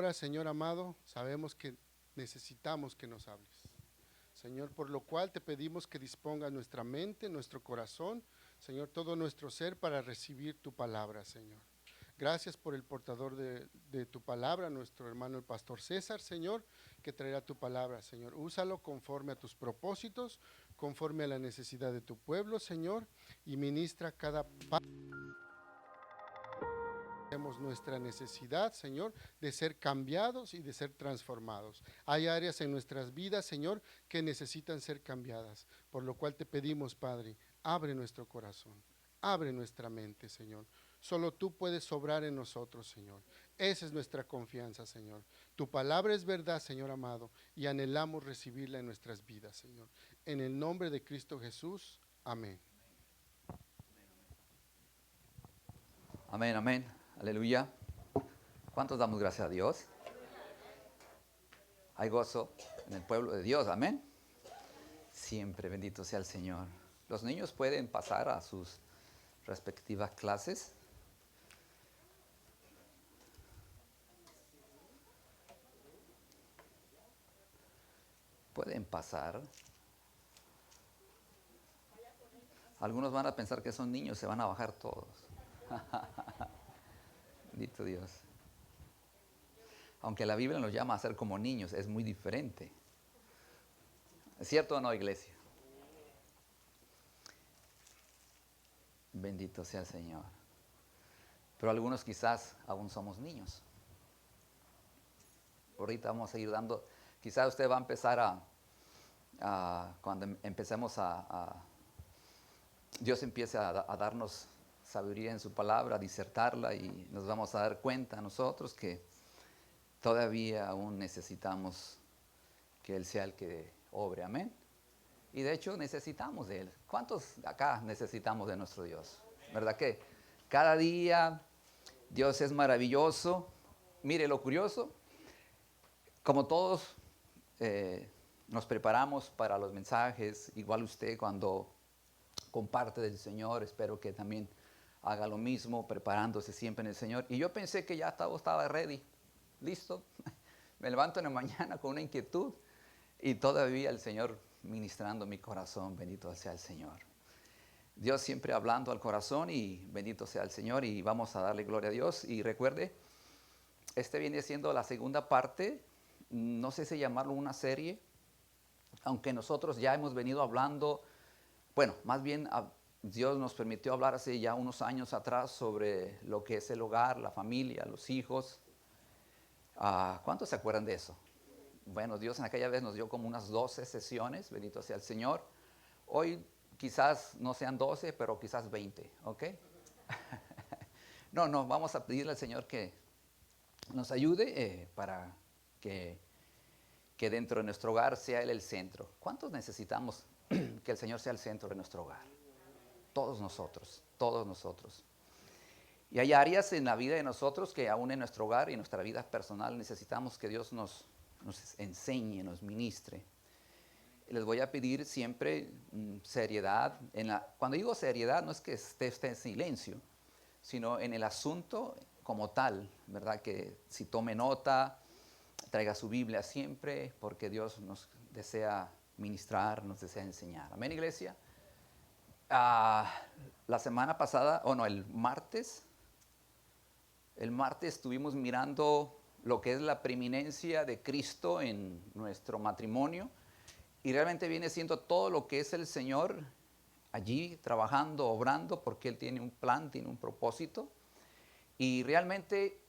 ahora, Señor amado, sabemos que necesitamos que nos hables. Señor, por lo cual te pedimos que dispongas nuestra mente, nuestro corazón, Señor, todo nuestro ser para recibir tu palabra, Señor. Gracias por el portador de tu palabra, nuestro hermano el pastor César, Señor, que traerá tu palabra, Señor. Úsalo conforme a tus propósitos, conforme a la necesidad de tu pueblo, Señor, y ministra cada nuestra necesidad, Señor, de ser cambiados y de ser transformados. Hay áreas en nuestras vidas, Señor, que necesitan ser cambiadas, por lo cual te pedimos, Padre, abre nuestro corazón, abre nuestra mente, Señor. Solo tú puedes obrar en nosotros, Señor. Esa es nuestra confianza, Señor. Tu palabra es verdad, Señor amado, y anhelamos recibirla en nuestras vidas, Señor. En el nombre de Cristo Jesús, amén. Amén, amén, aleluya. ¿Cuántos damos gracias a Dios? Hay gozo en el pueblo de Dios, amén. Siempre bendito sea el Señor. Los niños pueden pasar a sus respectivas clases. Pueden pasar. Algunos van a pensar que son niños, se van a bajar todos. Bendito Dios. Aunque la Biblia nos llama a ser como niños, es muy diferente. ¿Es cierto o no, iglesia? Bendito sea el Señor. Pero algunos quizás aún somos niños. Ahorita vamos a ir dando, quizás usted va a empezar cuando empecemos Dios empiece a darnos sabiduría en su palabra, a disertarla, y nos vamos a dar cuenta nosotros que todavía aún necesitamos que Él sea el que obre, amén. Y de hecho necesitamos de Él. ¿Cuántos acá necesitamos de nuestro Dios? ¿Verdad que cada día Dios es maravilloso? Mire lo curioso, como todos nos preparamos para los mensajes, igual usted cuando comparte del Señor, espero que también haga lo mismo, preparándose siempre en el Señor. Y yo pensé que ya todo estaba ready, listo. Me levanto en la mañana con una inquietud y todavía el Señor ministrando mi corazón, bendito sea el Señor. Dios siempre hablando al corazón y bendito sea el Señor, y vamos a darle gloria a Dios. Y recuerde, este viene siendo la segunda parte, no sé si llamarlo una serie, aunque nosotros ya hemos venido hablando, bueno, más bien Dios nos permitió hablar hace ya unos años atrás sobre lo que es el hogar, la familia, los hijos. ¿Cuántos se acuerdan de eso? Bueno, Dios en aquella vez nos dio como unas 12 sesiones, bendito sea el Señor. Hoy quizás no sean 12, pero quizás 20, ¿ok? No, vamos a pedirle al Señor que nos ayude para que dentro de nuestro hogar sea Él el centro. ¿Cuántos necesitamos que el Señor sea el centro de nuestro hogar? Todos nosotros, todos nosotros. Y hay áreas en la vida de nosotros que aún en nuestro hogar y en nuestra vida personal necesitamos que Dios nos enseñe, nos ministre. Les voy a pedir siempre seriedad. Cuando digo seriedad, no es que esté en silencio, sino en el asunto como tal, ¿verdad? Que si tome nota, traiga su Biblia siempre, porque Dios nos desea ministrar, nos desea enseñar. Amén, iglesia. La semana pasada, el martes estuvimos mirando lo que es la preeminencia de Cristo en nuestro matrimonio, y realmente viene siendo todo lo que es el Señor allí trabajando, obrando, porque Él tiene un plan, tiene un propósito. Y realmente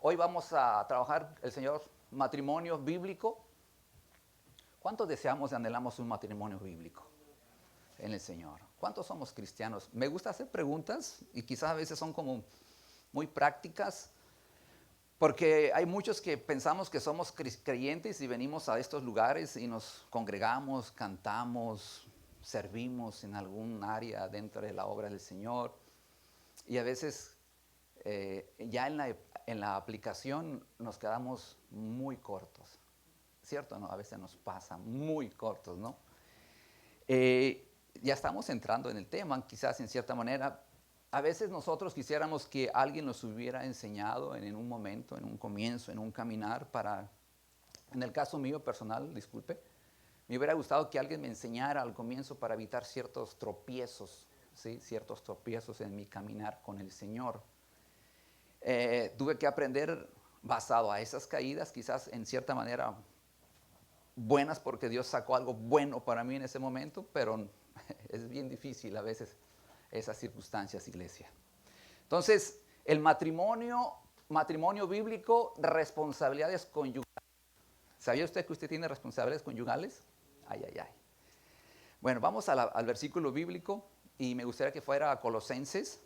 hoy vamos a trabajar el Señor matrimonio bíblico. ¿Cuántos deseamos y anhelamos un matrimonio bíblico en el Señor? ¿Cuántos somos cristianos? Me gusta hacer preguntas y quizás a veces son como muy prácticas, porque hay muchos que pensamos que somos creyentes y venimos a estos lugares y nos congregamos, cantamos, servimos en algún área dentro de la obra del Señor, y a veces ya en la aplicación nos quedamos muy cortos, ¿cierto? ¿No? A veces nos pasa muy cortos, ¿no? Ya estamos entrando en el tema, quizás en cierta manera, A veces nosotros quisiéramos que alguien nos hubiera enseñado en un momento, en un comienzo, en un caminar para, en el caso mío personal, disculpe, me hubiera gustado que alguien me enseñara al comienzo para evitar ciertos tropiezos, ¿sí? Ciertos tropiezos en mi caminar con el Señor. Tuve que aprender basado a esas caídas, quizás en cierta manera buenas porque Dios sacó algo bueno para mí en ese momento, pero es bien difícil a veces esas circunstancias, iglesia. Entonces, el matrimonio bíblico, responsabilidades conyugales. ¿Sabía usted que usted tiene responsabilidades conyugales? Ay, ay, ay. Bueno, vamos al versículo bíblico y me gustaría que fuera a Colosenses.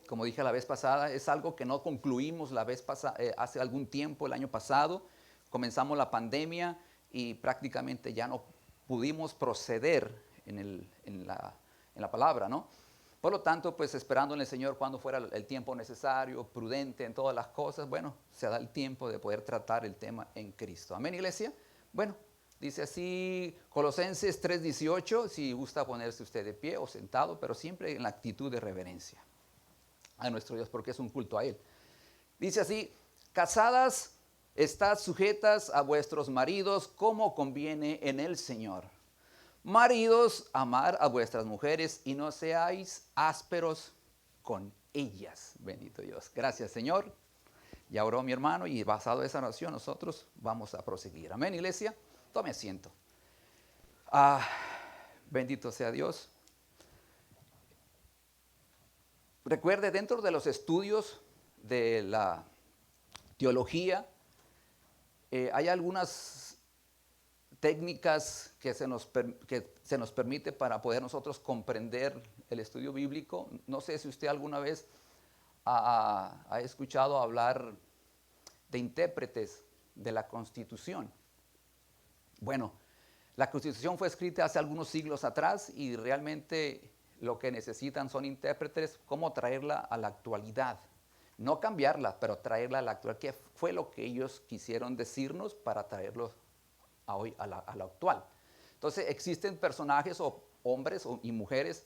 Como dije la vez pasada, es algo que no concluimos la vez pasada, hace algún tiempo, el año pasado. Comenzamos la pandemia y prácticamente ya no pudimos proceder en la palabra, ¿no? Por lo tanto, pues esperando en el Señor cuando fuera el tiempo necesario, prudente en todas las cosas, bueno, se da el tiempo de poder tratar el tema en Cristo. Amén, iglesia. Bueno, dice así Colosenses 3:18, si gusta ponerse usted de pie o sentado, pero siempre en la actitud de reverencia a nuestro Dios, porque es un culto a Él. Dice así: casadas, estad sujetas a vuestros maridos como conviene en el Señor. Maridos, amar a vuestras mujeres y no seáis ásperos con ellas. Bendito Dios. Gracias, Señor. Ya oró mi hermano y basado en esa oración nosotros vamos a proseguir. Amén, iglesia. Tome asiento. Bendito sea Dios. Recuerde, dentro de los estudios de la teología, hay algunas técnicas que se nos permite para poder nosotros comprender el estudio bíblico. No sé si usted alguna vez ha escuchado hablar de intérpretes de la Constitución. Bueno, la Constitución fue escrita hace algunos siglos atrás y realmente lo que necesitan son intérpretes, cómo traerla a la actualidad. No cambiarla, pero traerla a la actualidad. ¿Qué fue lo que ellos quisieron decirnos para traerlo a hoy, a la actual? Entonces existen personajes o hombres y mujeres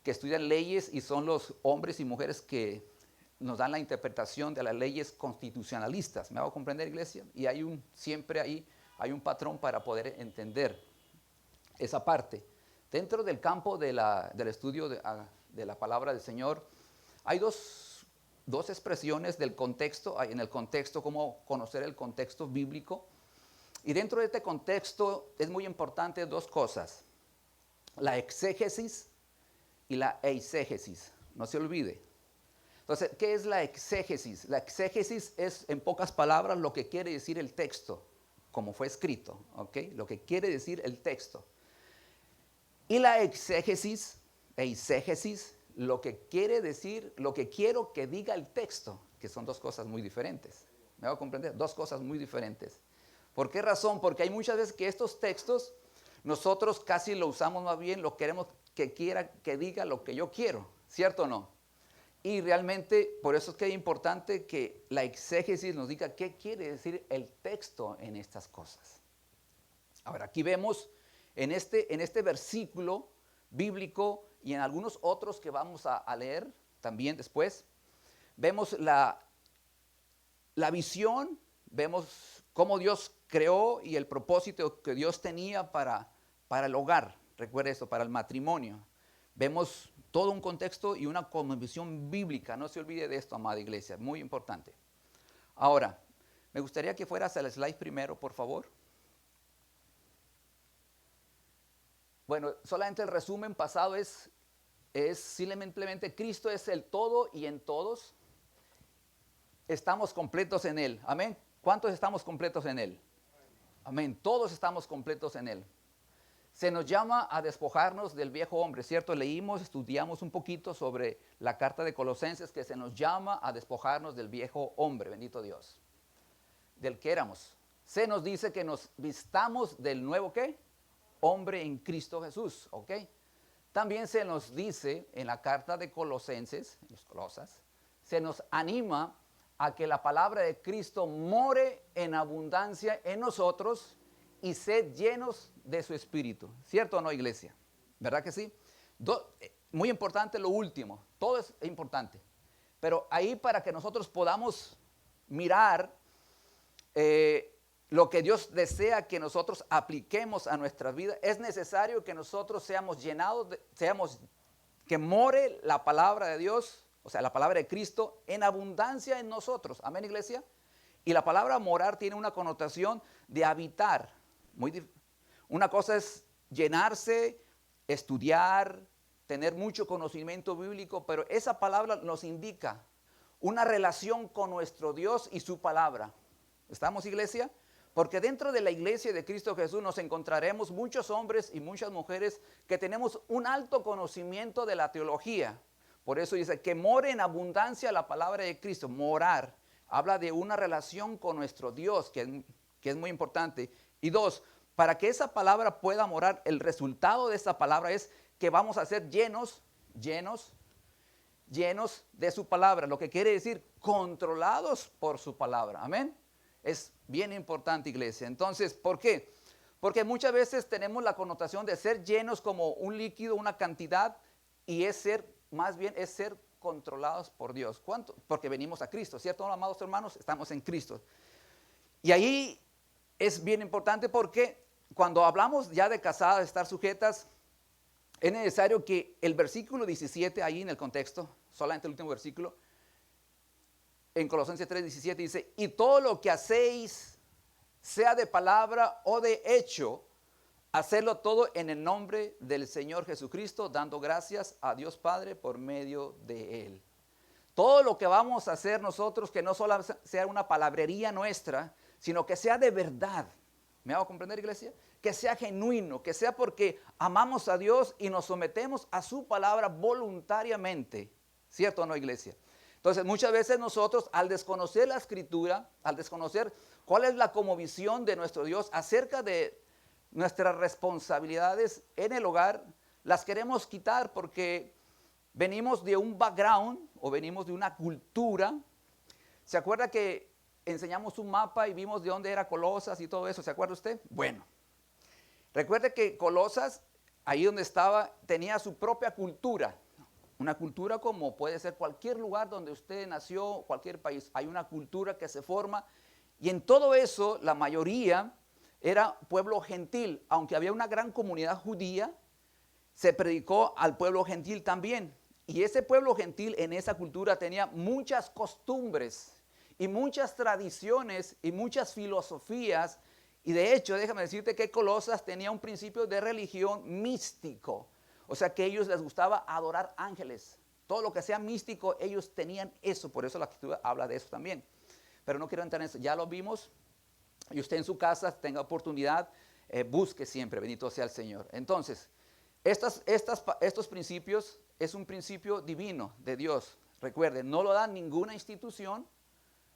que estudian leyes y son los hombres y mujeres que nos dan la interpretación de las leyes constitucionalistas. ¿Me hago comprender, iglesia? Y siempre ahí hay un patrón para poder entender esa parte. Dentro del campo del estudio de la palabra del Señor, hay dos expresiones del contexto. En el contexto, cómo conocer el contexto bíblico. Y dentro de este contexto es muy importante dos cosas: la exégesis y la eisegesis. No se olvide. Entonces, ¿qué es la exégesis? La exégesis es, en pocas palabras, lo que quiere decir el texto, como fue escrito, ¿ok? Lo que quiere decir el texto. Y la exégesis, eisegesis, lo que quiere decir, lo que quiero que diga el texto, que son dos cosas muy diferentes. ¿Me hago comprender? Dos cosas muy diferentes. ¿Por qué razón? Porque hay muchas veces que estos textos nosotros casi lo usamos más bien, lo queremos que quiera que diga lo que yo quiero, ¿cierto o no? Y realmente por eso es que es importante que la exégesis nos diga qué quiere decir el texto en estas cosas. Ahora, aquí vemos en este versículo bíblico y en algunos otros que vamos a leer también después, vemos la visión, vemos cómo Dios creó y el propósito que Dios tenía para el hogar. Recuerde esto, para el matrimonio. Vemos todo un contexto y una convicción bíblica. No se olvide de esto, amada iglesia, muy importante. Ahora, me gustaría que fueras al slide primero, por favor. Bueno, solamente el resumen pasado es simplemente Cristo es el todo y en todos estamos completos en Él. Amén. ¿Cuántos estamos completos en Él? Amén. Todos estamos completos en Él. Se nos llama a despojarnos del viejo hombre, ¿cierto? Estudiamos un poquito sobre la carta de Colosenses, que se nos llama a despojarnos del viejo hombre, bendito Dios, del que éramos. Se nos dice que nos vistamos del nuevo, ¿qué? Hombre en Cristo Jesús, ¿ok? También se nos dice en la carta de Colosenses, los Colosas, se nos anima a que la palabra de Cristo more en abundancia en nosotros y sed llenos de su espíritu. ¿Cierto o no, iglesia? ¿Verdad que sí? Muy importante lo último, todo es importante. Pero ahí para que nosotros podamos mirar lo que Dios desea que nosotros apliquemos a nuestra vida, es necesario que nosotros seamos llenados, que more la palabra de Dios, o sea, la palabra de Cristo en abundancia en nosotros. Amén, iglesia. Y la palabra morar tiene una connotación de habitar. Una cosa es llenarse, estudiar, tener mucho conocimiento bíblico, pero esa palabra nos indica una relación con nuestro Dios y su palabra. ¿Estamos, iglesia? Porque dentro de la iglesia de Cristo Jesús nos encontraremos muchos hombres y muchas mujeres que tenemos un alto conocimiento de la teología. Por eso dice que more en abundancia la palabra de Cristo. Morar habla de una relación con nuestro Dios, que es muy importante. Y dos, para que esa palabra pueda morar, el resultado de esa palabra es que vamos a ser llenos de su palabra. Lo que quiere decir controlados por su palabra. Amén. Es bien importante, iglesia. Entonces, ¿por qué? Porque muchas veces tenemos la connotación de ser llenos como un líquido, una cantidad, y más bien es ser controlados por Dios. ¿Cuánto? Porque venimos a Cristo, ¿cierto, amados hermanos? Estamos en Cristo. Y ahí es bien importante porque cuando hablamos ya de casadas, de estar sujetas, es necesario que el versículo 17, ahí en el contexto, solamente el último versículo, en Colosenses 3:17 dice, y todo lo que hacéis, sea de palabra o de hecho, hacerlo todo en el nombre del Señor Jesucristo, dando gracias a Dios Padre por medio de Él. Todo lo que vamos a hacer nosotros, que no solo sea una palabrería nuestra, sino que sea de verdad. ¿Me hago comprender, iglesia? Que sea genuino, que sea porque amamos a Dios y nos sometemos a su palabra voluntariamente. ¿Cierto o no, iglesia? Entonces, muchas veces nosotros, al desconocer la Escritura, al desconocer cuál es la cosmovisión de nuestro Dios acerca de nuestras responsabilidades en el hogar, las queremos quitar porque venimos de un background o venimos de una cultura. ¿Se acuerda que enseñamos un mapa y vimos de dónde era Colosas y todo eso? ¿Se acuerda usted? Bueno, recuerde que Colosas, ahí donde estaba, tenía su propia cultura. Una cultura como puede ser cualquier lugar donde usted nació, cualquier país. Hay una cultura que se forma y en todo eso la mayoría era pueblo gentil. Aunque había una gran comunidad judía, se predicó al pueblo gentil también. Y ese pueblo gentil en esa cultura tenía muchas costumbres y muchas tradiciones y muchas filosofías. Y de hecho, déjame decirte que Colosas tenía un principio de religión místico. O sea que a ellos les gustaba adorar ángeles. Todo lo que sea místico, ellos tenían eso. Por eso la Escritura habla de eso también. Pero no quiero entrar en eso. Ya lo vimos. Y usted en su casa tenga oportunidad, busque siempre. Bendito sea el Señor. Entonces, estos principios es un principio divino de Dios. Recuerden, no lo da ninguna institución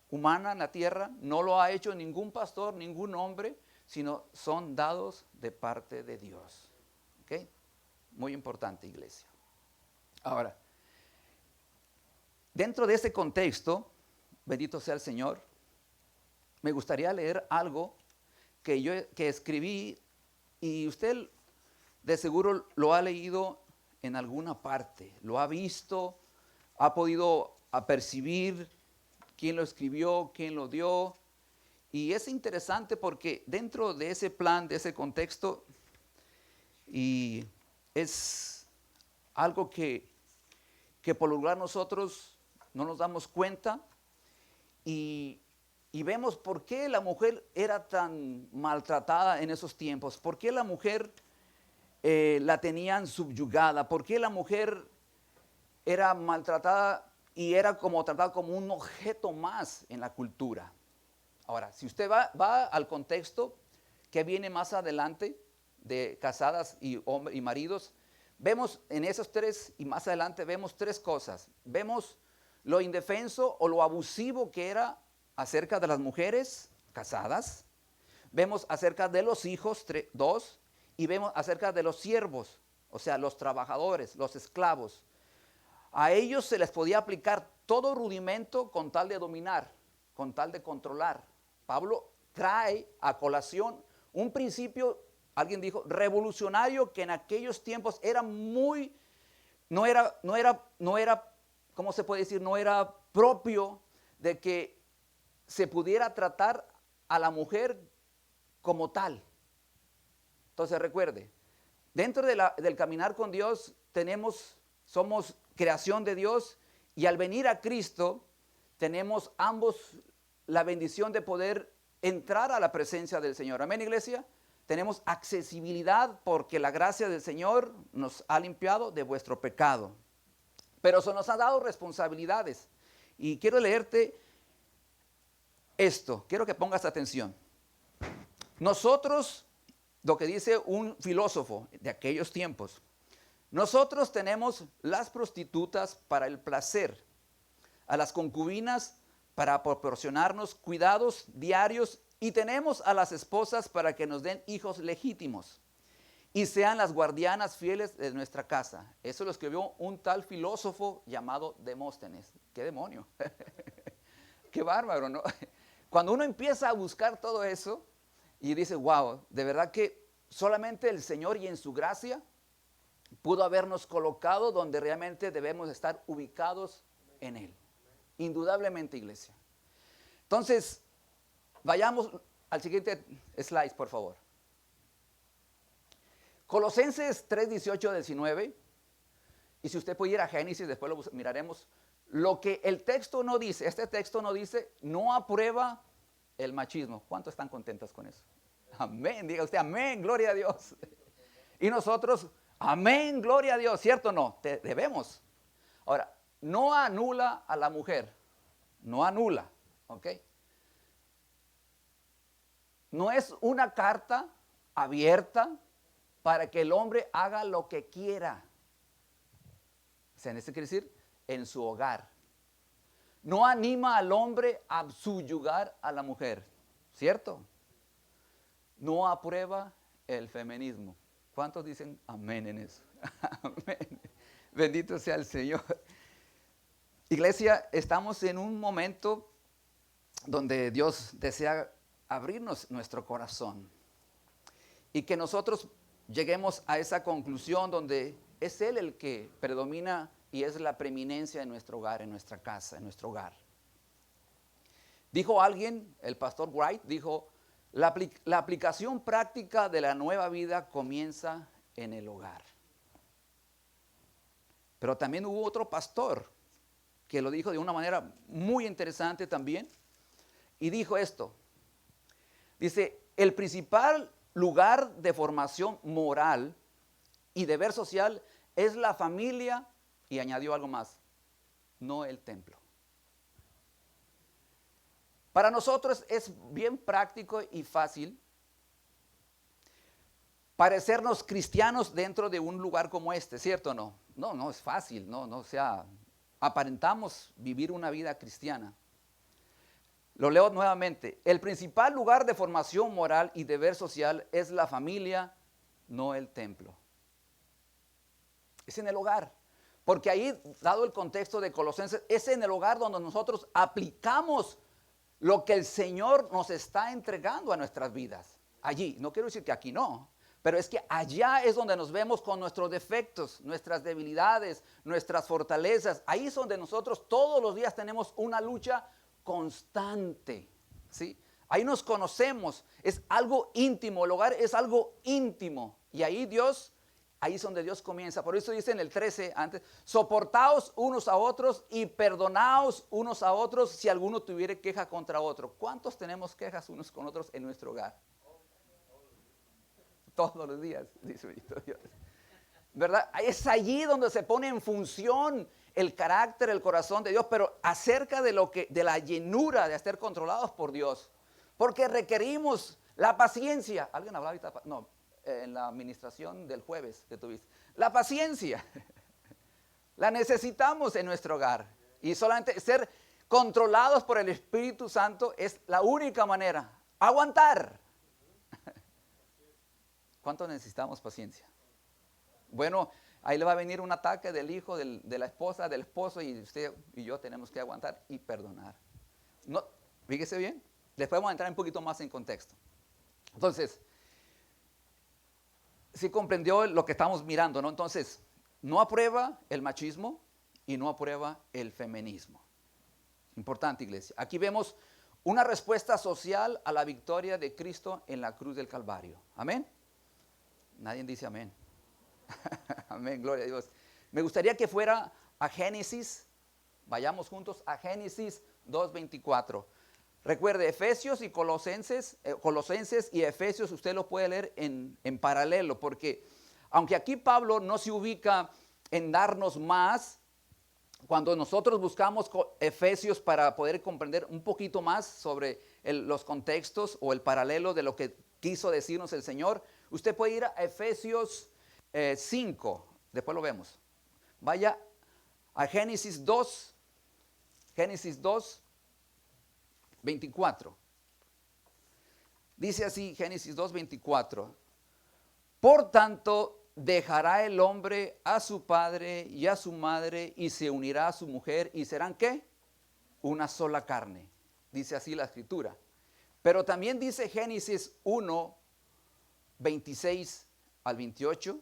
humana en la tierra. No lo ha hecho ningún pastor, ningún hombre. Sino son dados de parte de Dios. ¿Ok? Muy importante, iglesia. Ahora, dentro de ese contexto, bendito sea el Señor, me gustaría leer algo que escribí y usted de seguro lo ha leído en alguna parte, lo ha visto, ha podido percibir quién lo escribió, quién lo dio. Y es interesante porque dentro de ese plan, de ese contexto, y es algo que por lo regular nosotros no nos damos cuenta y vemos por qué la mujer era tan maltratada en esos tiempos, por qué la mujer la tenían subyugada, por qué la mujer era maltratada y era tratada como un objeto más en la cultura. Ahora, si usted va al contexto que viene más adelante, de casadas y maridos, vemos en esos tres y más adelante vemos tres cosas. Vemos lo indefenso o lo abusivo que era acerca de las mujeres casadas. Vemos acerca de los hijos, 2, y vemos acerca de los siervos, o sea, los trabajadores, los esclavos. A ellos se les podía aplicar todo rudimento con tal de dominar, con tal de controlar. Pablo trae a colación un principio, alguien dijo, revolucionario, que en aquellos tiempos era muy ¿cómo se puede decir? No era propio de que se pudiera tratar a la mujer como tal. Entonces recuerde, dentro del caminar con Dios somos creación de Dios, y al venir a Cristo tenemos ambos la bendición de poder entrar a la presencia del Señor. Amén, iglesia. Tenemos accesibilidad porque la gracia del Señor nos ha limpiado de vuestro pecado. Pero eso nos ha dado responsabilidades. Y quiero leerte esto, quiero que pongas atención. Nosotros, lo que dice un filósofo de aquellos tiempos, nosotros tenemos las prostitutas para el placer, a las concubinas para proporcionarnos cuidados diarios, y tenemos a las esposas para que nos den hijos legítimos y sean las guardianas fieles de nuestra casa. Eso lo escribió un tal filósofo llamado Demóstenes. ¡Qué demonio! ¡Qué bárbaro!, ¿no? Cuando uno empieza a buscar todo eso y dice, wow, de verdad que solamente el Señor y en su gracia pudo habernos colocado donde realmente debemos estar ubicados en Él. Indudablemente, iglesia. Entonces, vayamos al siguiente slide, por favor. Colosenses 3, 18, 19. Y si usted puede ir a Génesis, después lo miraremos. Lo que el texto no dice, este texto no dice, no aprueba el machismo. ¿Cuántos están contentos con eso? Amén, diga usted, amén, gloria a Dios. Y nosotros, amén, gloria a Dios, ¿cierto o no? Debemos. Ahora, no anula a la mujer, no anula, ¿ok? No es una carta abierta para que el hombre haga lo que quiera. O sea, ¿esto quiere decir? En su hogar. No anima al hombre a subyugar a la mujer, ¿cierto? No aprueba el feminismo. ¿Cuántos dicen amén en eso? Amén. Bendito sea el Señor. Iglesia, estamos en un momento donde Dios desea abrirnos nuestro corazón y que nosotros lleguemos a esa conclusión donde es Él el que predomina y es la preeminencia en nuestro hogar, en nuestra casa, en nuestro hogar. Dijo alguien, el pastor Wright, dijo, la aplicación práctica de la nueva vida comienza en el hogar. Pero también hubo otro pastor que lo dijo de una manera muy interesante también, y dijo esto. Dice, el principal lugar de formación moral y deber social es la familia, y añadió algo más, no el templo. Para nosotros es bien práctico y fácil parecernos cristianos dentro de un lugar como este, ¿cierto o no? No es fácil, o sea, aparentamos vivir una vida cristiana. Lo leo nuevamente. El principal lugar de formación moral y deber social es la familia, no el templo. Es en el hogar. Porque ahí, dado el contexto de Colosenses, es en el hogar donde nosotros aplicamos lo que el Señor nos está entregando a nuestras vidas. Allí, no quiero decir que aquí no, pero es que allá es donde nos vemos con nuestros defectos, nuestras debilidades, nuestras fortalezas. Ahí es donde nosotros todos los días tenemos una lucha constante, ¿sí? Ahí nos conocemos, es algo íntimo, el hogar es algo íntimo. Y ahí es donde Dios comienza. Por eso dice en el 13 antes, soportaos unos a otros y perdonaos unos a otros si alguno tuviere queja contra otro. ¿Cuántos tenemos quejas unos con otros en nuestro hogar? Todos los días, dice bendito Dios. ¿Verdad? Es allí donde se pone en función el carácter, el corazón de Dios, pero acerca de la llenura de ser controlados por Dios. Porque requerimos la paciencia. ¿Alguien hablaba ahorita? No, en la administración del jueves que tuviste. La paciencia. La necesitamos en nuestro hogar. Y solamente ser controlados por el Espíritu Santo es la única manera. Aguantar. ¿Cuánto necesitamos paciencia? Bueno, ahí le va a venir un ataque del hijo, de la esposa, del esposo, y usted y yo tenemos que aguantar y perdonar. No, fíjese bien, después vamos a entrar un poquito más en contexto. Entonces, sí comprendió lo que estamos mirando, ¿no? Entonces, no aprueba el machismo y no aprueba el feminismo. Importante, iglesia. Aquí vemos una respuesta social a la victoria de Cristo en la cruz del Calvario. Amén. Nadie dice amén. Amén, gloria a Dios. Me gustaría que fuera a Génesis, vayamos juntos a Génesis 2:24. Recuerde, Efesios y Colosenses y Efesios usted lo puede leer en paralelo, porque aunque aquí Pablo no se ubica en darnos más, cuando nosotros buscamos Efesios para poder comprender un poquito más sobre los contextos o el paralelo de lo que quiso decirnos el Señor, usted puede ir a Efesios 5, después lo vemos. Vaya a Génesis 2, 24. Dice así Génesis 2:24. Por tanto, dejará el hombre a su padre y a su madre y se unirá a su mujer y serán ¿qué? Una sola carne. Dice así la escritura. Pero también dice Génesis 1:26 al 28.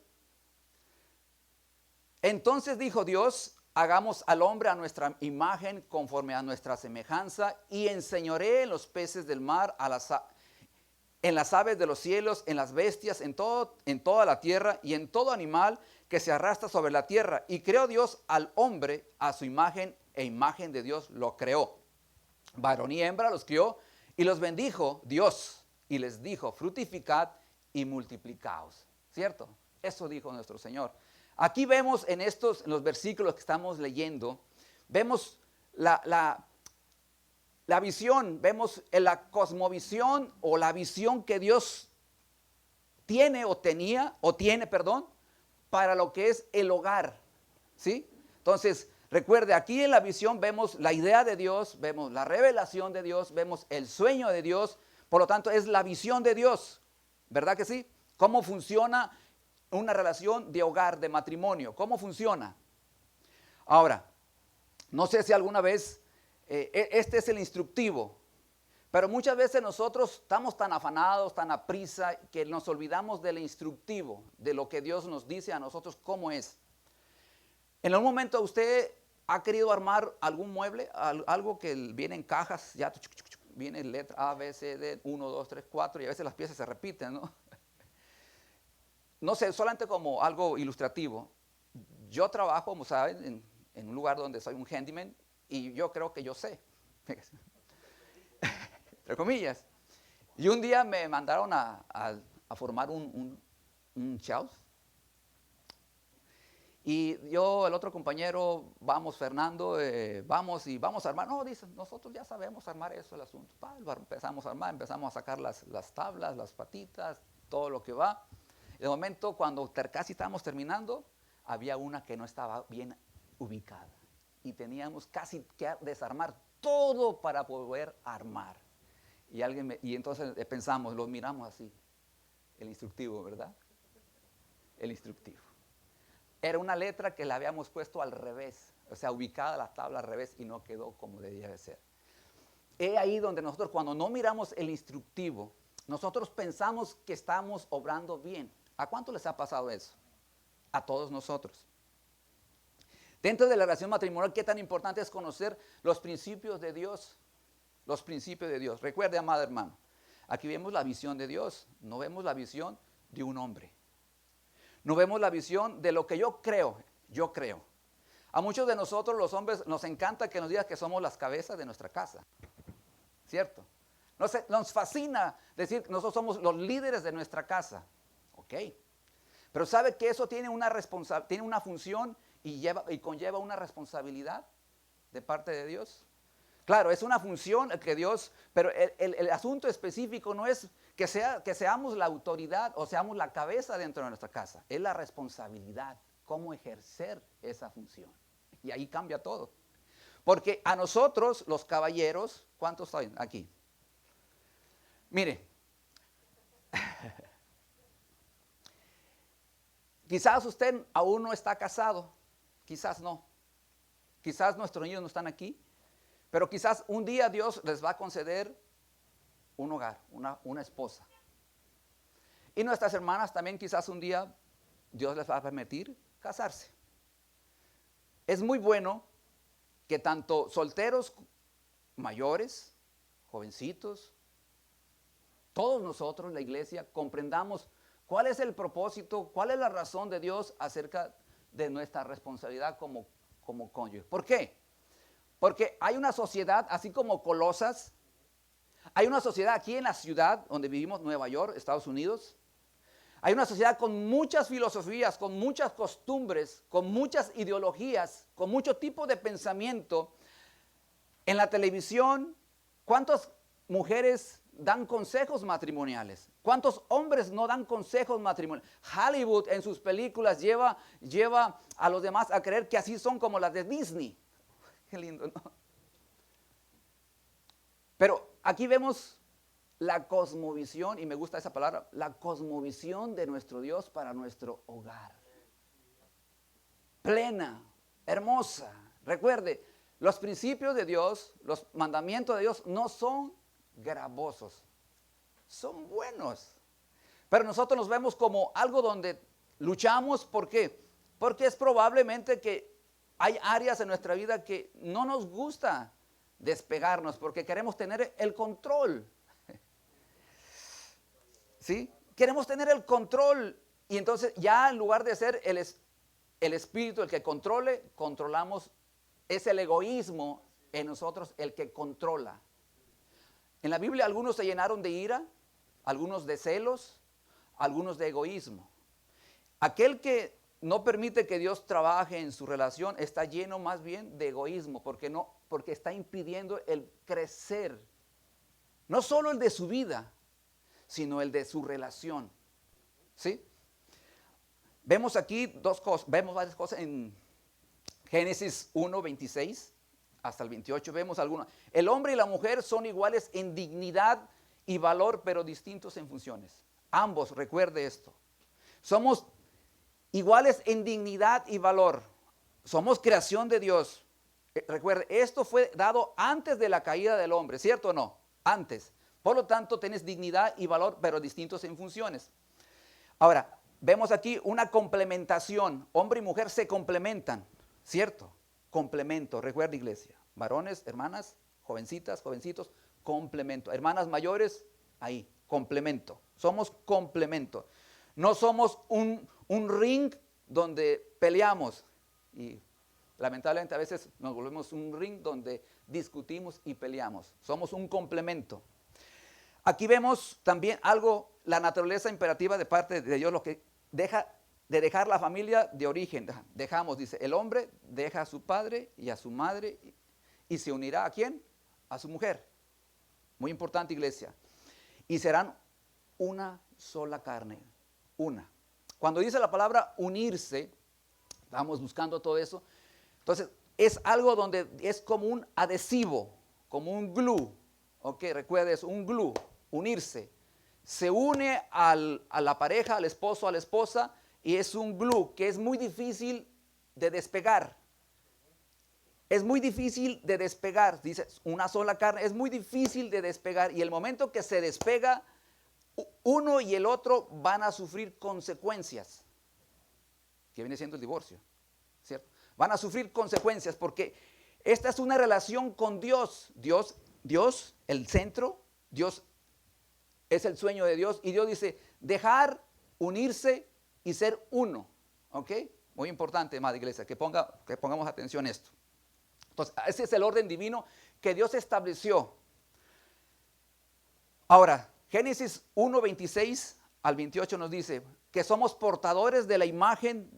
Entonces dijo Dios, hagamos al hombre a nuestra imagen conforme a nuestra semejanza y enseñoree en los peces del mar, en las aves de los cielos, en las bestias, en toda la tierra y en todo animal que se arrastra sobre la tierra. Y creó Dios al hombre a su imagen e imagen de Dios lo creó. Varón y hembra los crió y los bendijo Dios y les dijo, fructificad y multiplicaos. ¿Cierto? Eso dijo nuestro Señor. Aquí vemos en los versículos que estamos leyendo, vemos la visión, vemos la cosmovisión o la visión que Dios tiene para lo que es el hogar, ¿sí? Entonces, recuerde, aquí en la visión vemos la idea de Dios, vemos la revelación de Dios, vemos el sueño de Dios, por lo tanto es la visión de Dios, ¿verdad que sí? ¿Cómo funciona una relación de hogar, de matrimonio? ¿Cómo funciona? Ahora, no sé si alguna vez, este es el instructivo, pero muchas veces nosotros estamos tan afanados, tan a prisa, que nos olvidamos del instructivo, de lo que Dios nos dice a nosotros cómo es. En algún momento usted ha querido armar algún mueble, algo que viene en cajas, ya viene letra A, B, C, D, 1, 2, 3, 4, y a veces las piezas se repiten, ¿no? No sé, solamente como algo ilustrativo. Yo trabajo, como saben, en un lugar donde soy un handyman y yo creo que yo sé, entre comillas. Y un día me mandaron a formar un shelf. Y yo, el otro compañero, Fernando, vamos a armar. No, dicen, nosotros ya sabemos armar eso, el asunto. Empezamos a armar, empezamos a sacar las tablas, las patitas, todo lo que va. De momento, cuando casi estábamos terminando, había una que no estaba bien ubicada. Y teníamos casi que desarmar todo para poder armar. Y entonces pensamos, lo miramos así. El instructivo, ¿verdad? El instructivo. Era una letra que la habíamos puesto al revés. O sea, ubicada la tabla al revés y no quedó como debía de ser. Es ahí donde nosotros, cuando no miramos el instructivo, nosotros pensamos que estamos obrando bien. ¿A cuánto les ha pasado eso? A todos nosotros. Dentro de la relación matrimonial, ¿qué tan importante es conocer los principios de Dios? Los principios de Dios. Recuerde, amado hermano, aquí vemos la visión de Dios, no vemos la visión de un hombre. No vemos la visión de lo que yo creo. A muchos de nosotros, los hombres, nos encanta que nos digan que somos las cabezas de nuestra casa. ¿Cierto? Nos fascina decir que nosotros somos los líderes de nuestra casa. Ok. Pero ¿sabe que eso tiene una función y conlleva una responsabilidad de parte de Dios? Claro, es una función que Dios, pero el asunto específico no es que seamos la autoridad o seamos la cabeza dentro de nuestra casa. Es la responsabilidad, cómo ejercer esa función. Y ahí cambia todo. Porque a nosotros, los caballeros, ¿cuántos están aquí? Mire, quizás usted aún no está casado, quizás no. Quizás nuestros niños no están aquí, pero quizás un día Dios les va a conceder un hogar, una esposa. Y nuestras hermanas también quizás un día Dios les va a permitir casarse. es muy bueno que tanto solteros, mayores, jovencitos, todos nosotros, la iglesia, comprendamos cuál es el propósito, cuál es la razón de Dios acerca de nuestra responsabilidad como cónyuge. ¿Por qué? Porque hay una sociedad, así como Colosas, hay una sociedad aquí en la ciudad donde vivimos, Nueva York, Estados Unidos. Hay una sociedad con muchas filosofías, con muchas costumbres, con muchas ideologías, con mucho tipo de pensamiento. En la televisión, ¿cuántas mujeres dan consejos matrimoniales? ¿Cuántos hombres no dan consejos matrimoniales? Hollywood en sus películas lleva a los demás a creer que así son como las de Disney. Qué lindo, ¿no? Pero aquí vemos la cosmovisión, y me gusta esa palabra, la cosmovisión de nuestro Dios para nuestro hogar. Plena, hermosa. Recuerde, los principios de Dios, los mandamientos de Dios no son gravosos, son buenos. Pero nosotros nos vemos como algo donde luchamos. ¿Por qué? Porque es probablemente que hay áreas en nuestra vida que no nos gusta despegarnos porque queremos tener el control. ¿Sí? Queremos tener el control, y entonces ya en lugar de ser el espíritu el que controle, controlamos. Es el egoísmo en nosotros el que controla. En la Biblia algunos se llenaron de ira, algunos de celos, algunos de egoísmo. Aquel que no permite que Dios trabaje en su relación está lleno más bien de egoísmo, porque está impidiendo el crecer, no solo el de su vida, sino el de su relación. ¿Sí? Vemos aquí dos cosas, vemos varias cosas en Génesis 1, 26 hasta el 28, vemos algunas. El hombre y la mujer son iguales en dignidad y valor, pero distintos en funciones. Ambos, recuerde esto. Somos iguales en dignidad y valor. Somos creación de Dios. Recuerde, esto fue dado antes de la caída del hombre, ¿cierto o no? Antes. Por lo tanto, tienes dignidad y valor, pero distintos en funciones. Ahora, vemos aquí una complementación. Hombre y mujer se complementan, ¿cierto? Complemento. Recuerda, iglesia. Varones, hermanas, jovencitas, jovencitos, complemento. Hermanas mayores, ahí, complemento. Somos complemento. No somos un ring donde peleamos. Y lamentablemente a veces nos volvemos un ring donde discutimos y peleamos. Somos un complemento. Aquí vemos también algo, la naturaleza imperativa de parte de Dios, lo que dejar la familia de origen. Dejamos, dice, el hombre deja a su padre y a su madre y se unirá ¿a quién? A su mujer. Muy importante, iglesia. Y serán una sola carne, una. Cuando dice la palabra unirse, estamos buscando todo eso, entonces es algo donde es como un adhesivo, como un glue. Ok, recuerda eso, un glue. Unirse, se une a la pareja, al esposo, a la esposa, y es un glue que es muy difícil de despegar. Es muy difícil de despegar, dice, una sola carne, es muy difícil de despegar, y el momento que se despega, uno y el otro van a sufrir consecuencias, que viene siendo el divorcio, ¿cierto? Van a sufrir consecuencias porque esta es una relación con Dios. Dios, el centro, Dios es el sueño de Dios, y Dios dice, dejar, unirse y ser uno, ¿ok? Muy importante, amada iglesia, que pongamos atención a esto. Entonces, ese es el orden divino que Dios estableció. Ahora, Génesis 1, 26 al 28 nos dice que somos portadores de la imagen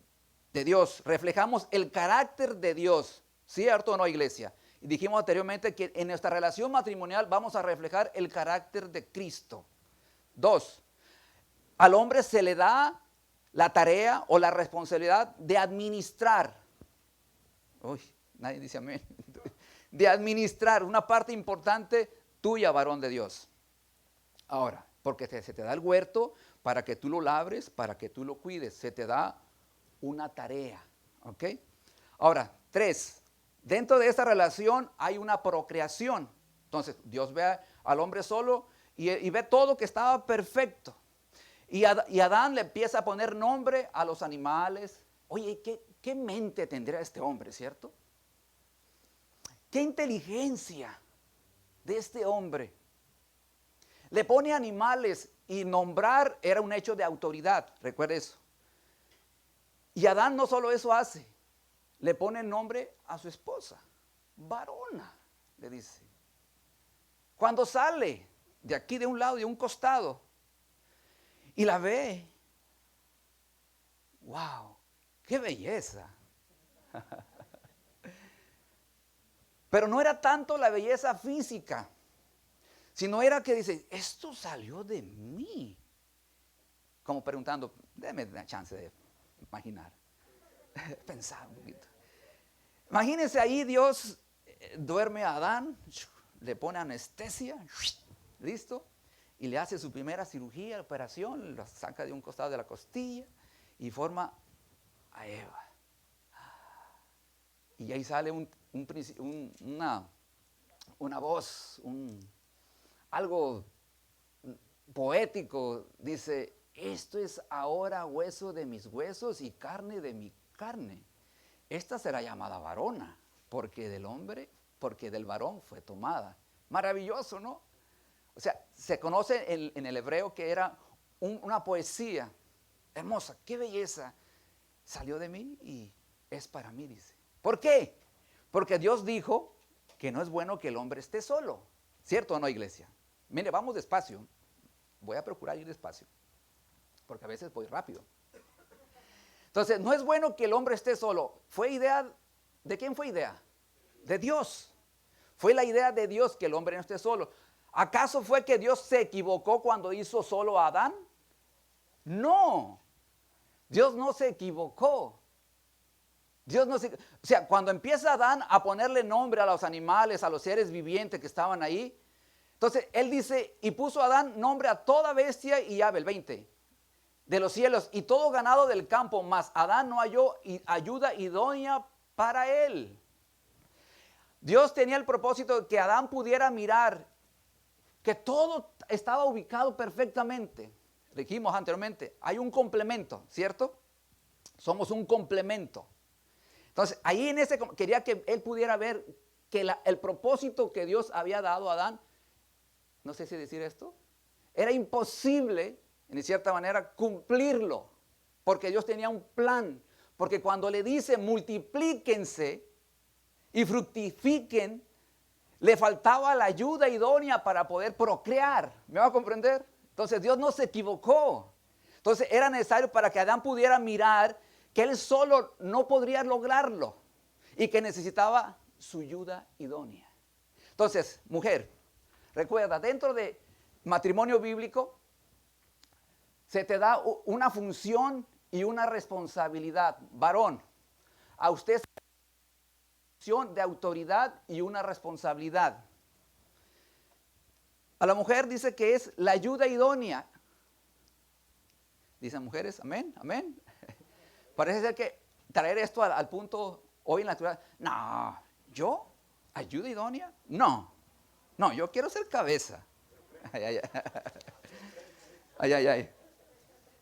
de Dios, reflejamos el carácter de Dios, ¿cierto o no, iglesia? Y dijimos anteriormente que en nuestra relación matrimonial vamos a reflejar el carácter de Cristo. 2, al hombre se le da la tarea o la responsabilidad de administrar. Uy, nadie dice amén. De administrar, una parte importante tuya, varón de Dios. Ahora, porque se te da el huerto para que tú lo labres, para que tú lo cuides. Se te da una tarea, ¿ok? Ahora, 3, dentro de esta relación hay una procreación. Entonces, Dios ve al hombre solo y ve todo que estaba perfecto. Y Adán le empieza a poner nombre a los animales. Oye, ¿qué mente tendrá este hombre, cierto? ¿Qué inteligencia de este hombre? Le pone animales y nombrar era un hecho de autoridad, recuerde eso. Y Adán no solo eso hace, le pone nombre a su esposa, varona, le dice. Cuando sale de aquí de un lado, de un costado, y la ve, wow, qué belleza. Pero no era tanto la belleza física, sino era que dice, esto salió de mí. Como preguntando, déme una chance de imaginar, pensar un poquito. Imagínense ahí, Dios duerme a Adán, le pone anestesia, listo, y le hace su primera cirugía, operación, lo saca de un costado de la costilla y forma a Eva. Y ahí sale una voz, algo poético, dice, esto es ahora hueso de mis huesos y carne de mi carne. Esta será llamada varona, porque del varón fue tomada. Maravilloso, ¿no? O sea, se conoce en el hebreo que era una poesía hermosa, qué belleza. Salió de mí y es para mí, dice. ¿Por qué? Porque Dios dijo que no es bueno que el hombre esté solo. ¿Cierto o no, iglesia? Mire, vamos despacio. Voy a procurar ir despacio, porque a veces voy rápido. Entonces, no es bueno que el hombre esté solo. ¿Fue idea? ¿De quién fue idea? De Dios. Fue la idea de Dios que el hombre no esté solo. ¿Acaso fue que Dios se equivocó cuando hizo solo a Adán? No. Dios no se equivocó. O sea, cuando empieza Adán a ponerle nombre a los animales, a los seres vivientes que estaban ahí, entonces él dice, y puso a Adán nombre a toda bestia y ave, el 20, de los cielos, y todo ganado del campo, mas Adán no halló ayuda idónea para él. Dios tenía el propósito de que Adán pudiera mirar que todo estaba ubicado perfectamente. Dijimos anteriormente, hay un complemento, ¿cierto? Somos un complemento. Entonces, ahí quería que él pudiera ver que el propósito que Dios había dado a Adán, no sé si decir esto, era imposible, en cierta manera, cumplirlo, porque Dios tenía un plan, porque cuando le dice multiplíquense y fructifiquen, le faltaba la ayuda idónea para poder procrear. ¿Me va a comprender? Entonces Dios no se equivocó. Entonces era necesario para que Adán pudiera mirar que él solo no podría lograrlo y que necesitaba su ayuda idónea. Entonces, mujer, recuerda, dentro de matrimonio bíblico se te da una función y una responsabilidad. Varón, a usted se le da una función de autoridad y una responsabilidad. A la mujer dice que es la ayuda idónea. Dicen mujeres, amén, amén. Parece ser que traer esto al punto hoy en la actualidad. No, ¿yo? ¿Ayuda idónea? No, yo quiero ser cabeza. Ay.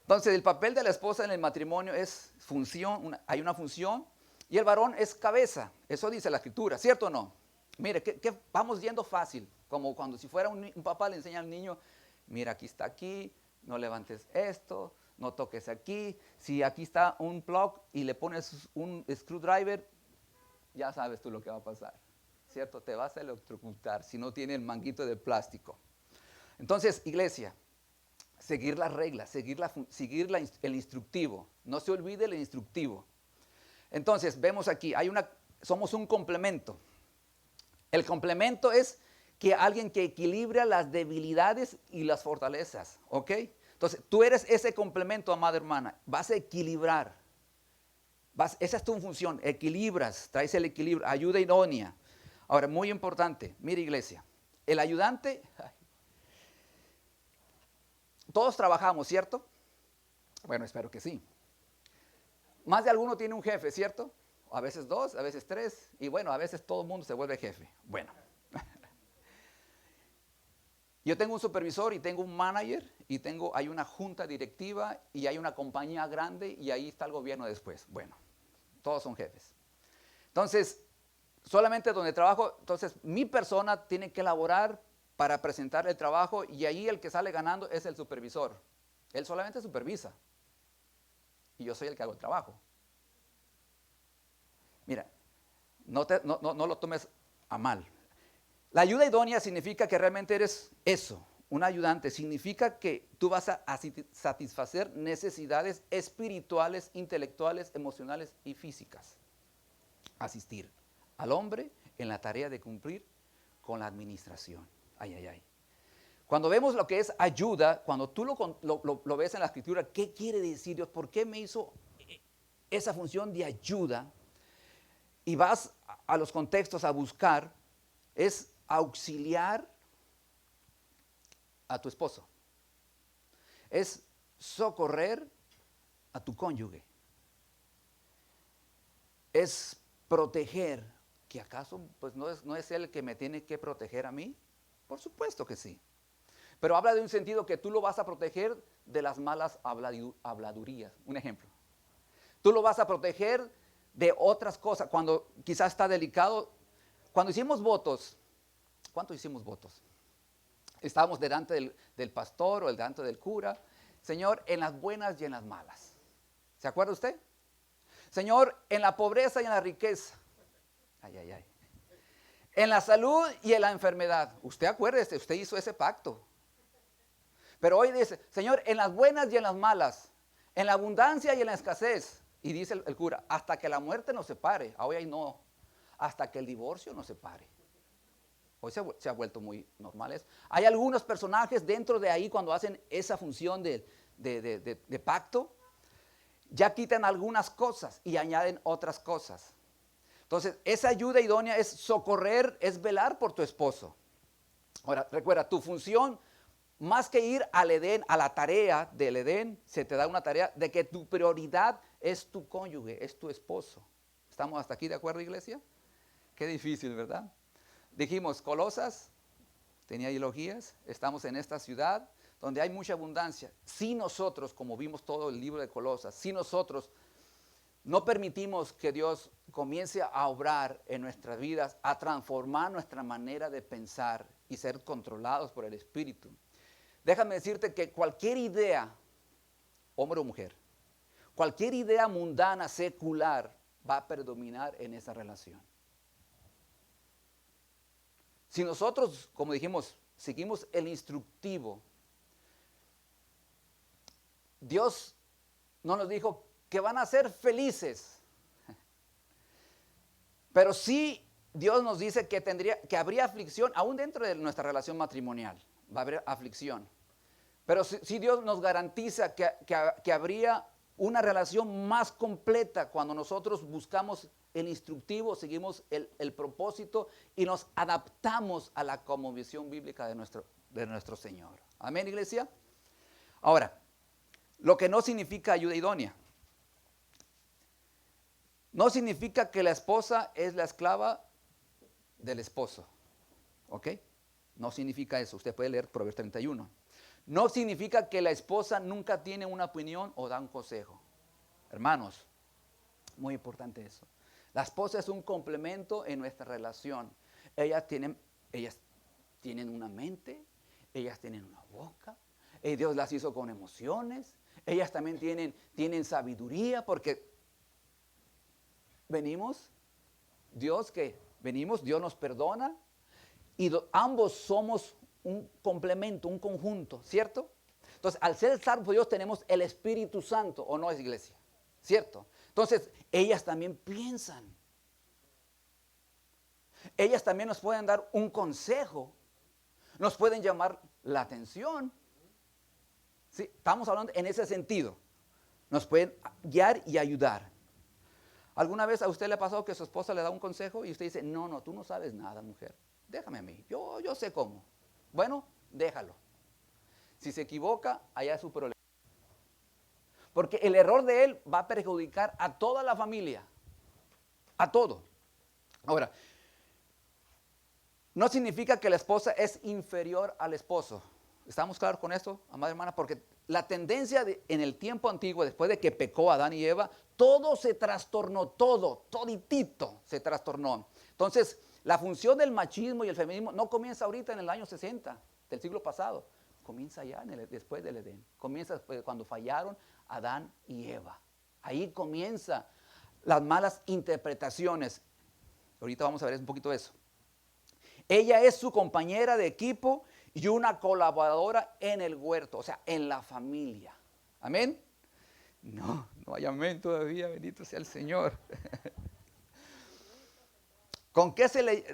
Entonces, el papel de la esposa en el matrimonio es función, hay una función, y el varón es cabeza. Eso dice la escritura, ¿cierto o no? Mire, que vamos yendo fácil, como cuando si fuera un papá le enseña al niño, mira, aquí está aquí, no levantes esto, no toques aquí. Si aquí está un plug y le pones un screwdriver, ya sabes tú lo que va a pasar, ¿cierto? Te vas a electrocutar si no tiene el manguito de plástico. Entonces, iglesia, seguir las reglas, seguir el instructivo. No se olvide el instructivo. Entonces, vemos aquí, somos un complemento. El complemento es que alguien que equilibra las debilidades y las fortalezas, ¿ok? Entonces, tú eres ese complemento, amada hermana. Vas a equilibrar. Esa es tu función. Equilibras, traes el equilibrio, ayuda idónea. Ahora, muy importante, mire iglesia, el ayudante, todos trabajamos, ¿cierto? Bueno, espero que sí. Más de alguno tiene un jefe, ¿cierto? A veces 2, a veces 3, y bueno, a veces todo el mundo se vuelve jefe. Bueno. Yo tengo un supervisor y tengo un manager y hay una junta directiva y hay una compañía grande y ahí está el gobierno después. Bueno, todos son jefes. Entonces, solamente donde trabajo, entonces mi persona tiene que elaborar para presentar el trabajo y ahí el que sale ganando es el supervisor. Él solamente supervisa y yo soy el que hago el trabajo. Mira, no lo tomes a mal. La ayuda idónea significa que realmente eres eso, un ayudante. Significa que tú vas a satisfacer necesidades espirituales, intelectuales, emocionales y físicas. Asistir al hombre en la tarea de cumplir con la administración. Ay, ay, ay. Cuando vemos lo que es ayuda, cuando tú lo ves en la escritura, ¿qué quiere decir Dios? ¿Por qué me hizo esa función de ayuda? Y vas a los contextos a buscar, es auxiliar a tu esposo. Es socorrer a tu cónyuge. Es proteger, que acaso pues no es él el que me tiene que proteger a mí. Por supuesto que sí. Pero habla de un sentido que tú lo vas a proteger de las malas habladurías. Un ejemplo. Tú lo vas a proteger de otras cosas. Cuando quizás está delicado. Cuando hicimos votos, ¿cuánto hicimos votos? Estábamos delante del pastor o delante del cura. Señor, en las buenas y en las malas. ¿Se acuerda usted? Señor, en la pobreza y en la riqueza. Ay, ay, ay. En la salud y en la enfermedad. Usted acuérdese, usted hizo ese pacto. Pero hoy dice, Señor, en las buenas y en las malas, en la abundancia y en la escasez. Y dice el cura, hasta que la muerte nos separe. Hoy ahí no, hasta que el divorcio nos separe. Hoy se ha vuelto muy normal eso. Hay algunos personajes dentro de ahí cuando hacen esa función de pacto, ya quitan algunas cosas y añaden otras cosas. Entonces, esa ayuda idónea es socorrer, es velar por tu esposo. Ahora, recuerda, tu función, más que ir al Edén, a la tarea del Edén, se te da una tarea de que tu prioridad es tu cónyuge, es tu esposo. ¿Estamos hasta aquí de acuerdo, iglesia? Qué difícil, ¿verdad? Dijimos, Colosas, tenía ideologías, estamos en esta ciudad donde hay mucha abundancia. Si nosotros, como vimos todo el libro de Colosas, si nosotros no permitimos que Dios comience a obrar en nuestras vidas, a transformar nuestra manera de pensar y ser controlados por el Espíritu, déjame decirte que cualquier idea, hombre o mujer, cualquier idea mundana, secular, va a predominar en esa relación. Si nosotros, como dijimos, seguimos el instructivo, Dios no nos dijo que van a ser felices, pero sí Dios nos dice que habría aflicción, aún dentro de nuestra relación matrimonial, va a haber aflicción. Pero si Dios nos garantiza que habría una relación más completa cuando nosotros buscamos el instructivo, seguimos el propósito y nos adaptamos a la cosmovisión bíblica de nuestro Señor. Amén, iglesia. Ahora, lo que no significa ayuda idónea. No significa que la esposa es la esclava del esposo. ¿Ok? No significa eso. Usted puede leer Proverbios 31. No significa que la esposa nunca tiene una opinión o da un consejo. Hermanos, muy importante eso. La esposa es un complemento en nuestra relación. Ellas tienen una mente, ellas tienen una boca, Dios las hizo con emociones, ellas también tienen sabiduría porque Dios nos perdona y ambos somos un complemento, un conjunto, ¿cierto? Entonces, al ser salvos Dios tenemos el Espíritu Santo, ¿o no es, iglesia? ¿Cierto? Entonces, ellas también piensan. Ellas también nos pueden dar un consejo, nos pueden llamar la atención. ¿Sí? Estamos hablando en ese sentido. Nos pueden guiar y ayudar. ¿Alguna vez a usted le ha pasado que su esposa le da un consejo y usted dice, no, tú no sabes nada, mujer, déjame a mí, yo sé cómo? Bueno, déjalo. Si se equivoca, allá es su problema. Porque el error de él va a perjudicar a toda la familia, a todo. Ahora, no significa que la esposa es inferior al esposo. ¿Estamos claros con esto, amada hermana? Porque la tendencia en el tiempo antiguo, después de que pecó Adán y Eva, todo se trastornó, toditito se trastornó. Entonces, la función del machismo y el feminismo no comienza ahorita en el año 60 del siglo pasado, comienza ya después del Edén, comienza cuando fallaron Adán y Eva. Ahí comienza las malas interpretaciones. Ahorita vamos a ver un poquito de eso. Ella es su compañera de equipo y una colaboradora en el huerto, o sea, en la familia. ¿Amén? No hay amén todavía, bendito sea el Señor. ¿Con qué se le...?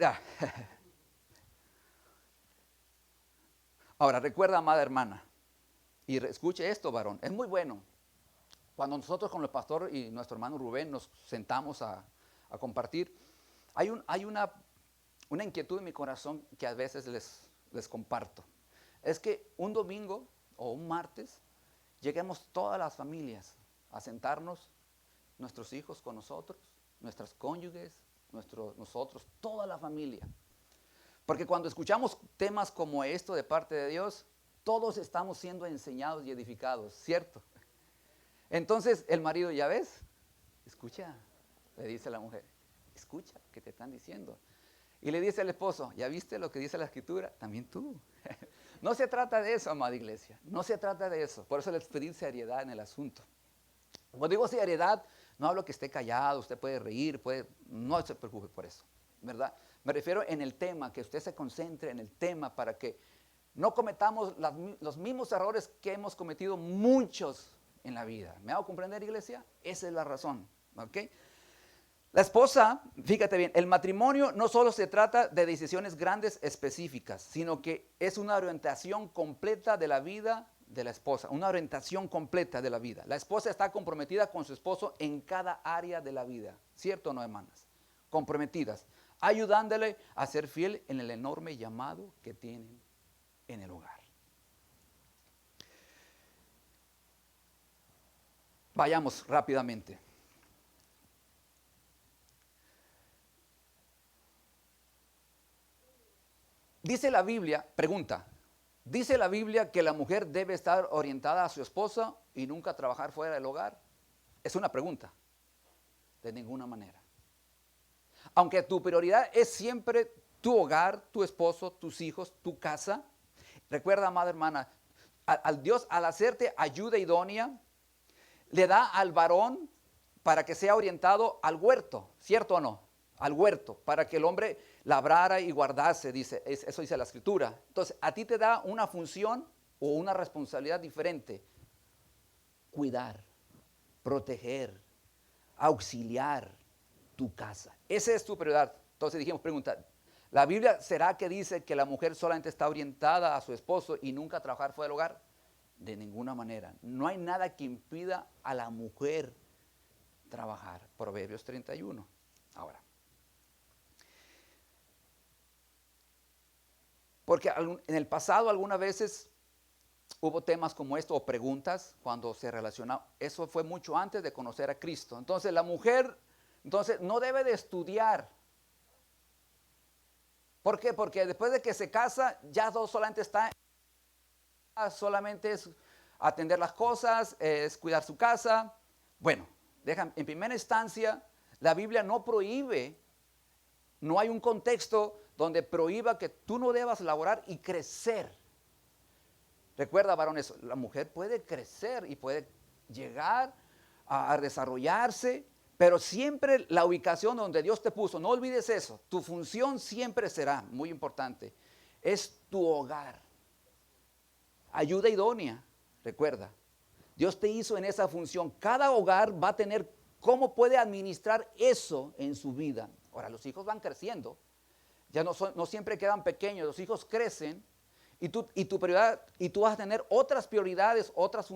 Ahora, recuerda, amada hermana, y escuche esto, varón, es muy bueno. Cuando nosotros con el pastor y nuestro hermano Rubén nos sentamos a compartir, hay una inquietud en mi corazón que a veces les comparto. Es que un domingo o un martes lleguemos todas las familias a sentarnos, nuestros hijos con nosotros, nuestras cónyuges, nosotros, toda la familia. Porque cuando escuchamos temas como esto de parte de Dios, todos estamos siendo enseñados y edificados, ¿cierto? Entonces el marido, ya ves, escucha, le dice la mujer, escucha lo que te están diciendo. Y le dice al esposo, ¿ya viste lo que dice la Escritura? También tú. No se trata de eso, amada iglesia, no se trata de eso. Por eso les pedí seriedad en el asunto. Cuando digo seriedad, no hablo que esté callado, usted puede reír, no se preocupe por eso, ¿verdad? Me refiero en el tema, que usted se concentre en el tema para que no cometamos los mismos errores que hemos cometido muchos en la vida. ¿Me hago comprender, iglesia? Esa es la razón, ¿ok? La esposa, fíjate bien, el matrimonio no solo se trata de decisiones grandes específicas, sino que es una orientación completa de la vida de la esposa, una orientación completa de la vida. La esposa está comprometida con su esposo en cada área de la vida, ¿cierto o no, hermanas? Comprometidas, ayudándole a ser fiel en el enorme llamado que tienen en el hogar. Vayamos rápidamente. Dice la Biblia, pregunta, ¿dice la Biblia que la mujer debe estar orientada a su esposa y nunca trabajar fuera del hogar? Es una pregunta. De ninguna manera. Aunque tu prioridad es siempre tu hogar, tu esposo, tus hijos, tu casa. Recuerda, amada hermana, al Dios al hacerte ayuda idónea, le da al varón para que sea orientado al huerto, ¿cierto o no? Al huerto, para que el hombre labrara y guardase, dice, eso dice la Escritura. Entonces, a ti te da una función o una responsabilidad diferente. Cuidar, proteger, auxiliar tu casa. Esa es tu prioridad. Entonces dijimos, pregunta, ¿la Biblia será que dice que la mujer solamente está orientada a su esposo y nunca trabajar fuera del hogar? De ninguna manera. No hay nada que impida a la mujer trabajar. Proverbios 31. Ahora. Porque en el pasado algunas veces hubo temas como esto o preguntas cuando se relacionaba. Eso fue mucho antes de conocer a Cristo. Entonces la mujer no debe de estudiar. ¿Por qué? Porque después de que se casa ya solamente es atender las cosas, es cuidar su casa. Bueno, en primera instancia la Biblia no prohíbe, no hay un contexto donde prohíba que tú no debas laborar y crecer. Recuerda, varones, la mujer puede crecer y puede llegar a desarrollarse, pero siempre la ubicación donde Dios te puso, no olvides eso, tu función siempre será, muy importante, es tu hogar. Ayuda idónea, recuerda, Dios te hizo en esa función. Cada hogar va a tener cómo puede administrar eso en su vida. Ahora, los hijos van creciendo. Ya no siempre quedan pequeños, los hijos crecen y tu prioridad, y tú vas a tener otras prioridades, otras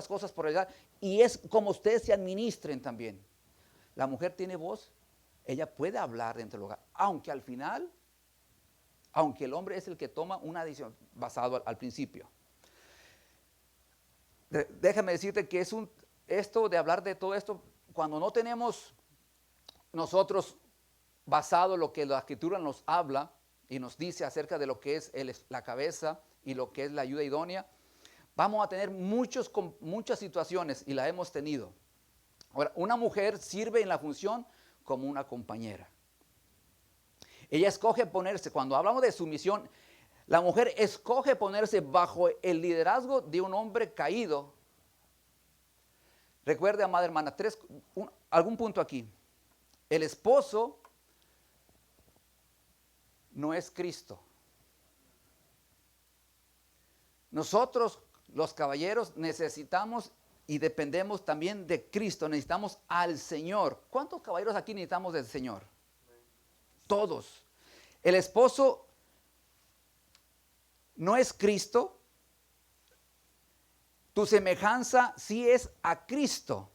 cosas por prioridad, y es como ustedes se administren también. La mujer tiene voz, ella puede hablar dentro del hogar, aunque al final, aunque el hombre es el que toma una decisión basado al principio. Déjame decirte que esto de hablar de todo esto, cuando no tenemos nosotros basado en lo que la Escritura nos habla, y nos dice acerca de lo que es la cabeza y lo que es la ayuda idónea, vamos a tener muchas situaciones y la hemos tenido. Ahora, una mujer sirve en la función como una compañera. Ella escoge ponerse, cuando hablamos de sumisión, la mujer escoge ponerse bajo el liderazgo de un hombre caído. Recuerde, amada hermana, algún punto aquí. El esposo no es Cristo. Nosotros, los caballeros, necesitamos y dependemos también de Cristo. Necesitamos al Señor. ¿Cuántos caballeros aquí necesitamos del Señor? Todos. El esposo no es Cristo. Tu semejanza sí es a Cristo,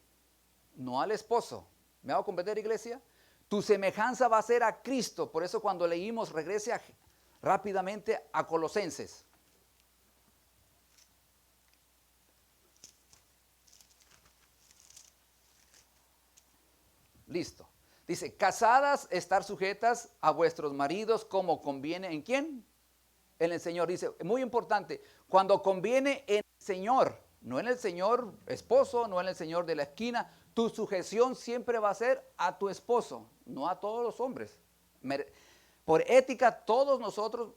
no al esposo. ¿Me hago comprender, iglesia? Tu semejanza va a ser a Cristo. Por eso cuando leímos, regrese rápidamente a Colosenses. Listo. Dice, casadas, estar sujetas a vuestros maridos como conviene. ¿En quién? En el Señor. Dice, muy importante, cuando conviene en el Señor, no en el Señor esposo, no en el Señor de la esquina. Tu sujeción siempre va a ser a tu esposo, no a todos los hombres. Por ética, todos nosotros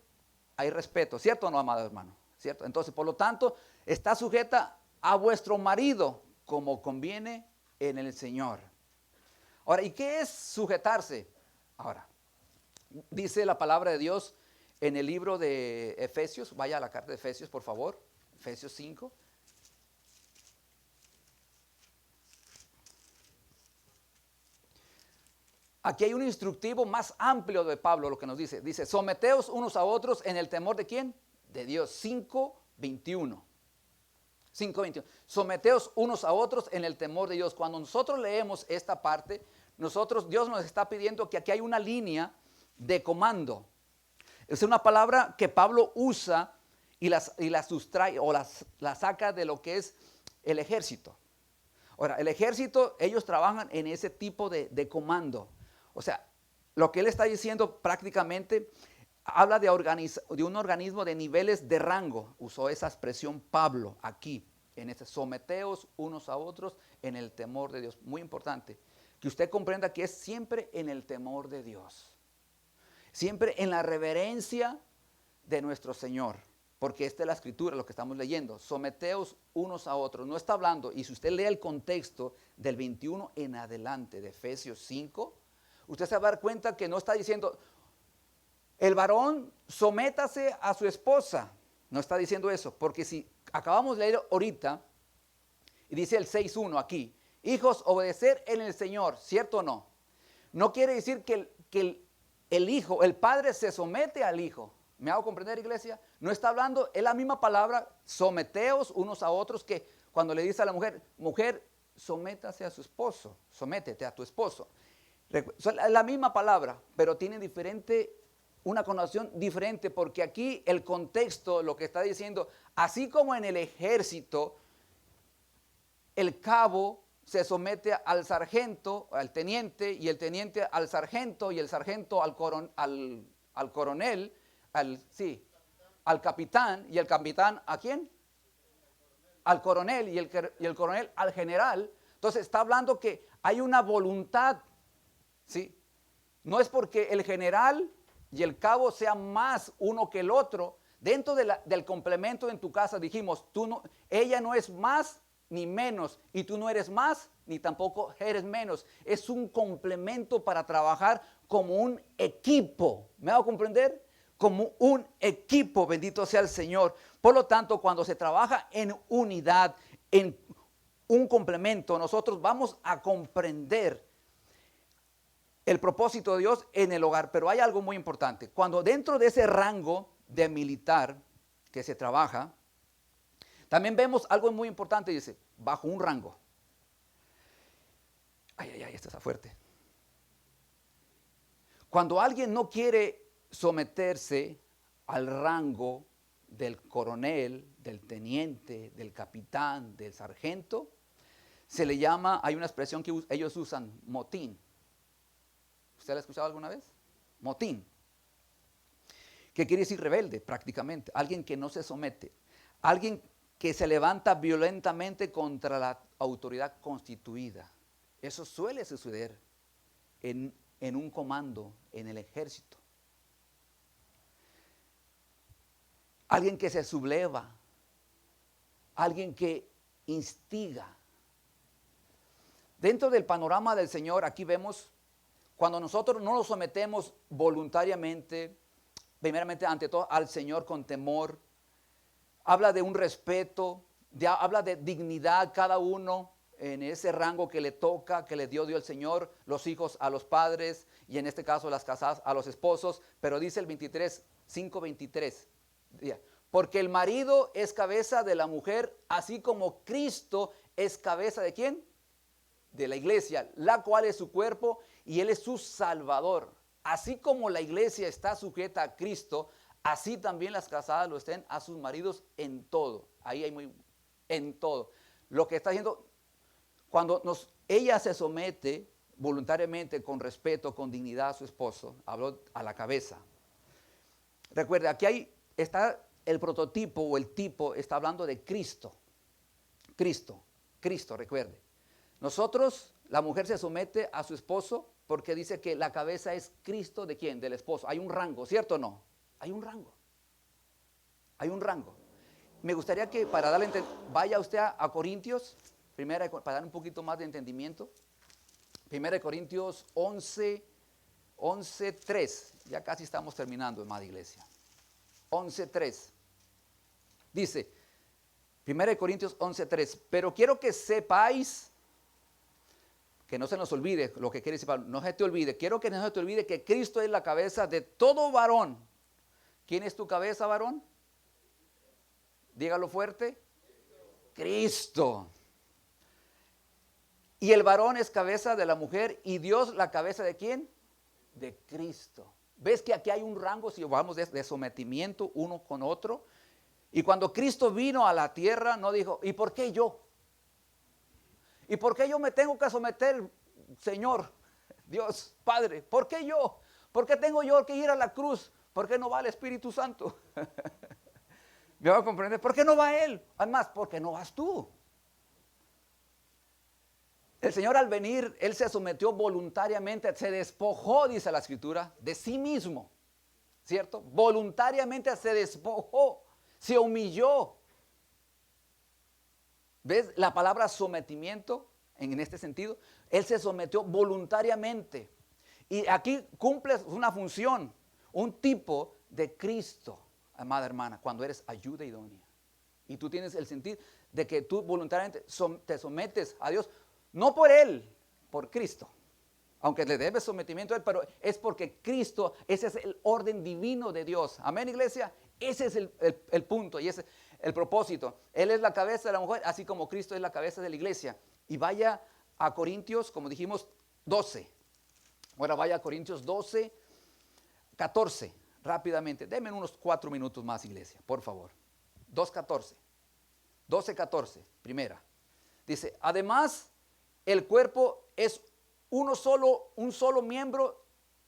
hay respeto, ¿cierto o no, amado hermano? ¿Cierto? Entonces, por lo tanto, está sujeta a vuestro marido como conviene en el Señor. Ahora, ¿y qué es sujetarse? Ahora, dice la palabra de Dios en el libro de Efesios, vaya a la carta de Efesios, por favor, Efesios 5. Aquí hay un instructivo más amplio de Pablo, lo que nos dice. Dice, someteos unos a otros en el temor de ¿quién? De Dios. 5:21. 5:21. Someteos unos a otros en el temor de Dios. Cuando nosotros leemos esta parte, Dios nos está pidiendo que aquí hay una línea de comando. Es una palabra que Pablo usa y la sustrae o la saca de lo que es el ejército. Ahora, el ejército, ellos trabajan en ese tipo de comando. O sea, lo que él está diciendo prácticamente habla de un organismo de niveles de rango. Usó esa expresión Pablo aquí, en este someteos unos a otros en el temor de Dios. Muy importante, que usted comprenda que es siempre en el temor de Dios. Siempre en la reverencia de nuestro Señor. Porque esta es la escritura, lo que estamos leyendo. Someteos unos a otros. No está hablando, y si usted lee el contexto del 21 en adelante de Efesios 5, usted se va a dar cuenta que no está diciendo, el varón sométase a su esposa. No está diciendo eso, porque si acabamos de leer ahorita, y dice el 6:1 aquí, hijos, obedecer en el Señor, ¿cierto o no? No quiere decir que el hijo, el padre se somete al hijo. ¿Me hago comprender, iglesia? No está hablando, es la misma palabra, someteos unos a otros, que cuando le dice a la mujer, mujer, sométase a su esposo, sométete a tu esposo. Es la misma palabra, pero tiene una connotación diferente, porque aquí el contexto, lo que está diciendo, así como en el ejército, el cabo se somete al sargento, al teniente, y el teniente al sargento, y el sargento al coronel, al capitán, y el capitán ¿a quién? Al coronel, y el coronel al general. Entonces está hablando que hay una voluntad, ¿sí? No es porque el general y el cabo sean más uno que el otro. Dentro del complemento en tu casa dijimos, ella no es más ni menos, y tú no eres más ni tampoco eres menos. Es un complemento para trabajar como un equipo. ¿Me hago comprender? Como un equipo, bendito sea el Señor. Por lo tanto, cuando se trabaja en unidad, en un complemento, nosotros vamos a comprender el propósito de Dios en el hogar. Pero hay algo muy importante. Cuando dentro de ese rango de militar que se trabaja, también vemos algo muy importante, dice, bajo un rango. Ay, esto está fuerte. Cuando alguien no quiere someterse al rango del coronel, del teniente, del capitán, del sargento, se le llama, hay una expresión que ellos usan, motín. ¿Usted la ha escuchado alguna vez? Motín. ¿Qué quiere decir rebelde? Prácticamente, alguien que no se somete, alguien que se levanta violentamente contra la autoridad constituida. Eso suele suceder en un comando, en el ejército. Alguien que se subleva, alguien que instiga. Dentro del panorama del Señor, aquí vemos, cuando nosotros no nos sometemos voluntariamente, primeramente ante todo al Señor con temor, habla de un respeto, habla de dignidad cada uno en ese rango que le toca, que le dio Dios el Señor, los hijos a los padres y en este caso las casadas a los esposos, pero dice el 5:23, porque el marido es cabeza de la mujer, así como Cristo es cabeza ¿de quién? De la iglesia, la cual es su cuerpo y Él es su Salvador. Así como la iglesia está sujeta a Cristo, así también las casadas lo estén a sus maridos en todo. Ahí hay en todo. Lo que está haciendo, cuando ella se somete voluntariamente, con respeto, con dignidad a su esposo, habló a la cabeza. Recuerde, aquí está el prototipo o el tipo, está hablando de Cristo. Cristo, recuerde. Nosotros, la mujer se somete a su esposo porque dice que la cabeza es Cristo ¿de quién? Del esposo. Hay un rango, ¿cierto o no? Hay un rango. Me gustaría que para darle vaya usted a Corintios, para dar un poquito más de entendimiento. 1 Corintios 11:3. Ya casi estamos terminando, amada iglesia. 11:3. Dice, 1 Corintios 11:3. Pero quiero que sepáis, que no se nos olvide lo que quiere decir Pablo, no se te olvide, quiero que no se te olvide que Cristo es la cabeza de todo varón. ¿Quién es tu cabeza, varón? Dígalo fuerte. Cristo. Y el varón es cabeza de la mujer y Dios la cabeza ¿de quién? De Cristo. ¿Ves que aquí hay un rango, si vamos de sometimiento uno con otro? Y cuando Cristo vino a la tierra, no dijo, ¿y por qué yo? ¿Y por qué yo me tengo que someter, Señor, Dios, Padre? ¿Por qué yo? ¿Por qué tengo yo que ir a la cruz? ¿Por qué no va el Espíritu Santo? ¿Me va a comprender? ¿Por qué no va Él? Además, ¿por qué no vas tú? El Señor al venir, Él se sometió voluntariamente, se despojó, dice la Escritura, de sí mismo, ¿cierto? Voluntariamente se despojó, se humilló. ¿Ves la palabra sometimiento en este sentido? Él se sometió voluntariamente. Y aquí cumple una función, un tipo de Cristo, amada hermana, cuando eres ayuda idónea. Y tú tienes el sentir de que tú voluntariamente te sometes a Dios, no por Él, por Cristo. Aunque le debes sometimiento a Él, pero es porque Cristo, ese es el orden divino de Dios. Amén, iglesia. Ese es el punto y ese es el propósito. Él es la cabeza de la mujer, así como Cristo es la cabeza de la iglesia. Y vaya a Corintios, como dijimos, 12. Ahora vaya a Corintios 12, 14, rápidamente. Denme unos 4 minutos más, iglesia, por favor. 12:14, primera. Dice, además, el cuerpo es un solo miembro.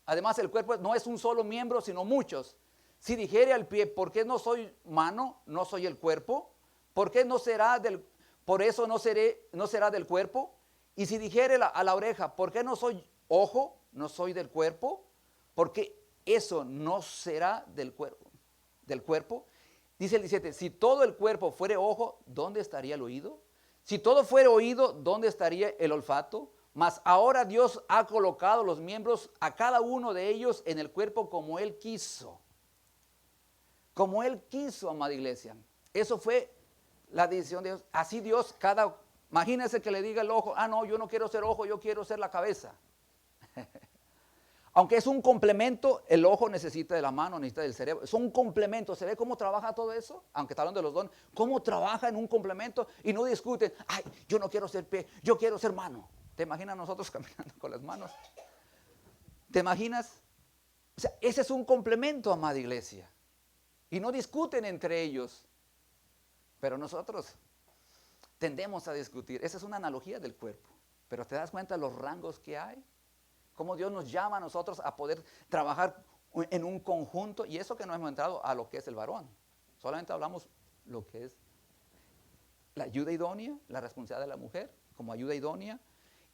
Además, el cuerpo no es un solo miembro, sino muchos. Si dijere al pie, ¿por qué no soy mano? ¿No soy el cuerpo? ¿Por qué por eso no será del cuerpo? Y si dijere a la oreja, ¿por qué no soy ojo? ¿No soy del cuerpo? Porque eso no será del cuerpo. Dice el 17, si todo el cuerpo fuere ojo, ¿dónde estaría el oído? Si todo fuere oído, ¿dónde estaría el olfato? Mas ahora Dios ha colocado los miembros a cada uno de ellos en el cuerpo como Él quiso. Como Él quiso, amada iglesia. Eso fue la decisión de Dios. Así Dios, imagínense que le diga el ojo, no, yo no quiero ser ojo, yo quiero ser la cabeza. Aunque es un complemento, el ojo necesita de la mano, necesita del cerebro. Es un complemento. ¿Se ve cómo trabaja todo eso? Aunque está hablando de los dones. ¿Cómo trabaja en un complemento? Y no discuten, yo no quiero ser pie, yo quiero ser mano. ¿Te imaginas nosotros caminando con las manos? ¿Te imaginas? O sea, ese es un complemento, amada iglesia. Y no discuten entre ellos. Pero nosotros tendemos a discutir. Esa es una analogía del cuerpo. Pero ¿te das cuenta de los rangos que hay? Cómo Dios nos llama a nosotros a poder trabajar en un conjunto, y eso que no hemos entrado a lo que es el varón. Solamente hablamos lo que es la ayuda idónea, la responsabilidad de la mujer como ayuda idónea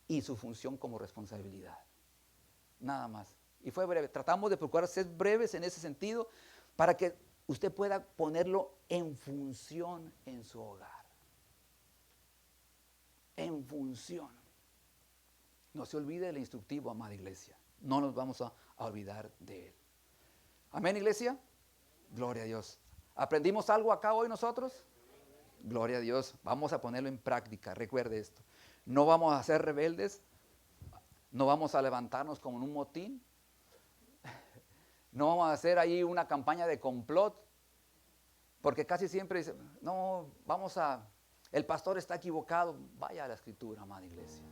y su función como responsabilidad. Nada más. Y fue breve. Tratamos de procurar ser breves en ese sentido para que usted pueda ponerlo en función en su hogar. En función. No se olvide del instructivo, amada iglesia. No nos vamos a olvidar de él. Amén, iglesia. Gloria a Dios. ¿Aprendimos algo acá hoy nosotros? Gloria a Dios. Vamos a ponerlo en práctica. Recuerde esto. No vamos a ser rebeldes. No vamos a levantarnos como en un motín. No vamos a hacer ahí una campaña de complot. Porque casi siempre dicen, no, el pastor está equivocado. Vaya a la escritura, amada iglesia.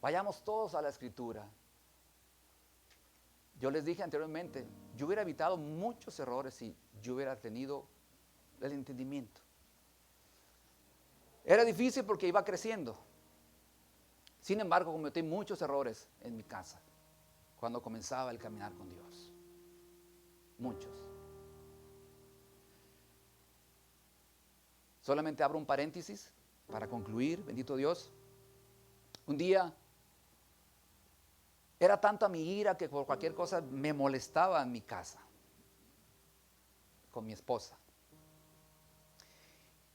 Vayamos todos a la escritura. Yo les dije anteriormente, yo hubiera evitado muchos errores si yo hubiera tenido el entendimiento. Era difícil porque iba creciendo. Sin embargo, cometí muchos errores en mi casa cuando comenzaba el caminar con Dios. Muchos. Solamente abro un paréntesis para concluir, bendito Dios. Un día era tanta mi ira que por cualquier cosa me molestaba en mi casa con mi esposa.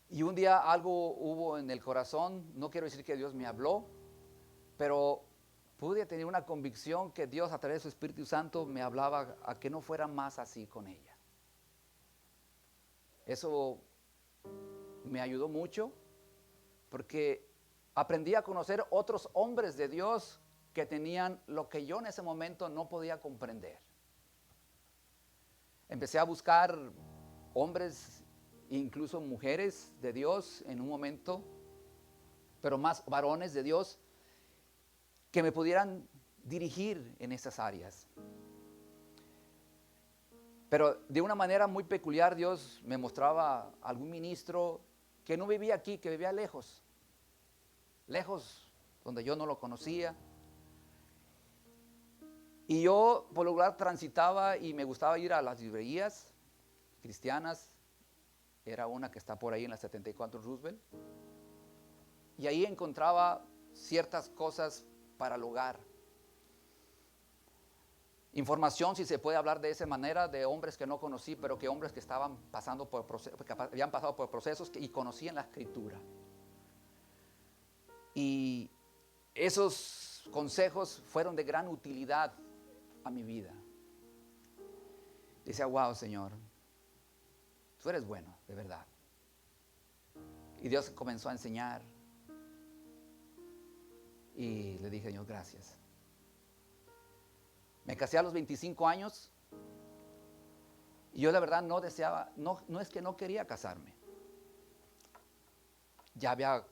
Y un día algo hubo en el corazón, no quiero decir que Dios me habló, pero pude tener una convicción que Dios a través de su Espíritu Santo me hablaba a que no fuera más así con ella. Eso me ayudó mucho porque aprendí a conocer otros hombres de Dios que tenían lo que yo en ese momento no podía comprender. Empecé a buscar hombres, incluso mujeres de Dios en un momento, pero más varones de Dios que me pudieran dirigir en esas áreas. Pero de una manera muy peculiar Dios me mostraba a algún ministro que no vivía aquí, que vivía lejos, donde yo no lo conocía. Y yo por lo regular transitaba y me gustaba ir a las librerías cristianas. Era una que está por ahí en la 74 Roosevelt. Y ahí encontraba ciertas cosas para el hogar. Información, si se puede hablar de esa manera, de hombres que no conocí, pero que hombres que estaban pasando por procesos, que habían pasado por procesos y conocían la escritura. Y esos consejos fueron de gran utilidad a mi vida. Decía, wow, Señor, tú eres bueno, de verdad. Y Dios comenzó a enseñar. Y le dije, Señor, gracias. Me casé a los 25 años. Y yo la verdad no deseaba, no es que no quería casarme. Ya había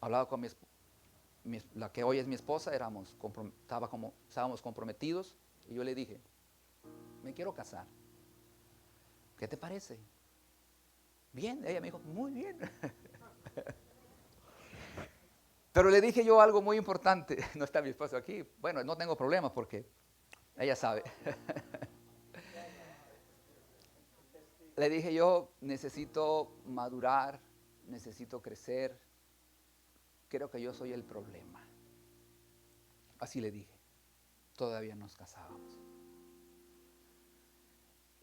hablado con la que hoy es mi esposa, estábamos comprometidos. Y yo le dije, me quiero casar. ¿Qué te parece? Bien, ella me dijo, muy bien. Pero le dije yo algo muy importante. No está mi esposo aquí. Bueno, no tengo problemas porque ella sabe. Le dije yo, necesito madurar, necesito crecer. Creo que yo soy el problema. Así le dije. Todavía nos casábamos.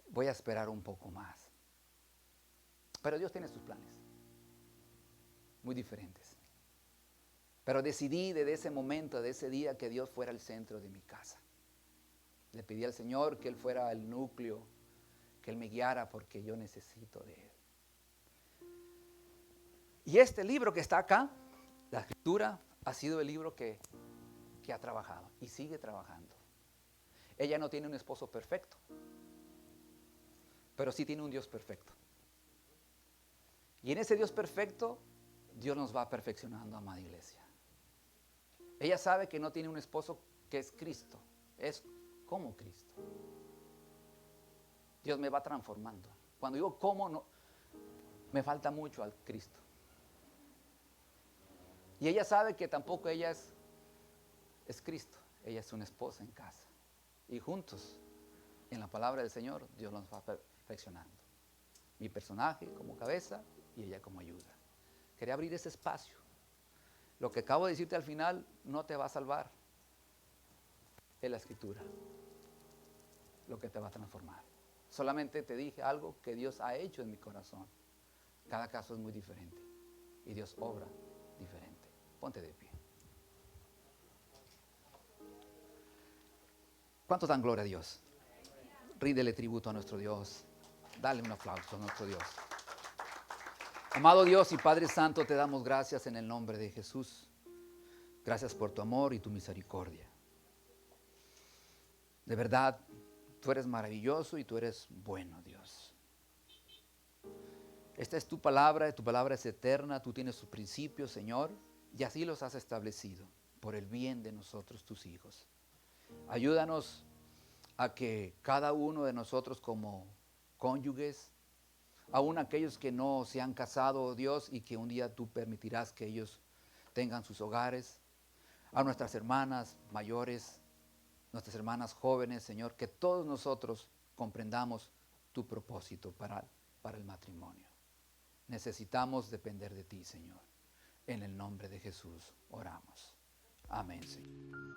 Voy a esperar un poco más. Pero Dios tiene sus planes. Muy diferentes. Pero decidí desde ese momento, de ese día, que Dios fuera el centro de mi casa. Le pedí al Señor que Él fuera el núcleo, que Él me guiara porque yo necesito de Él. Y este libro que está acá, la escritura, ha sido el libro que ha trabajado y sigue trabajando. Ella no tiene un esposo perfecto, pero sí tiene un Dios perfecto. Y en ese Dios perfecto, Dios nos va perfeccionando, amada iglesia. Ella sabe que no tiene un esposo que es Cristo, es como Cristo. Dios me va transformando. Cuando digo cómo, no, me falta mucho al Cristo. Y ella sabe que tampoco ella es Cristo, ella es una esposa en casa. Y juntos en la palabra del Señor, Dios nos va perfeccionando. Mi personaje como cabeza y ella como ayuda. Quería abrir ese espacio. Lo que acabo de decirte al final no te va a salvar. Es la Escritura lo que te va a transformar. Solamente te dije algo que Dios ha hecho en mi corazón. Cada caso es muy diferente y Dios obra diferente. Ponte de pie. ¿Cuántos dan gloria a Dios? Ríndele tributo a nuestro Dios. Dale un aplauso a nuestro Dios. Amado Dios y Padre Santo, te damos gracias en el nombre de Jesús. Gracias por tu amor y tu misericordia. De verdad, tú eres maravilloso y tú eres bueno, Dios. Esta es tu palabra es eterna, tú tienes sus principios, Señor, y así los has establecido por el bien de nosotros, tus hijos. Ayúdanos a que cada uno de nosotros como cónyuges, aún aquellos que no se han casado, oh Dios, y que un día tú permitirás que ellos tengan sus hogares, a nuestras hermanas mayores, nuestras hermanas jóvenes, Señor, que todos nosotros comprendamos tu propósito para el matrimonio. Necesitamos depender de ti, Señor. En el nombre de Jesús oramos. Amén, Señor.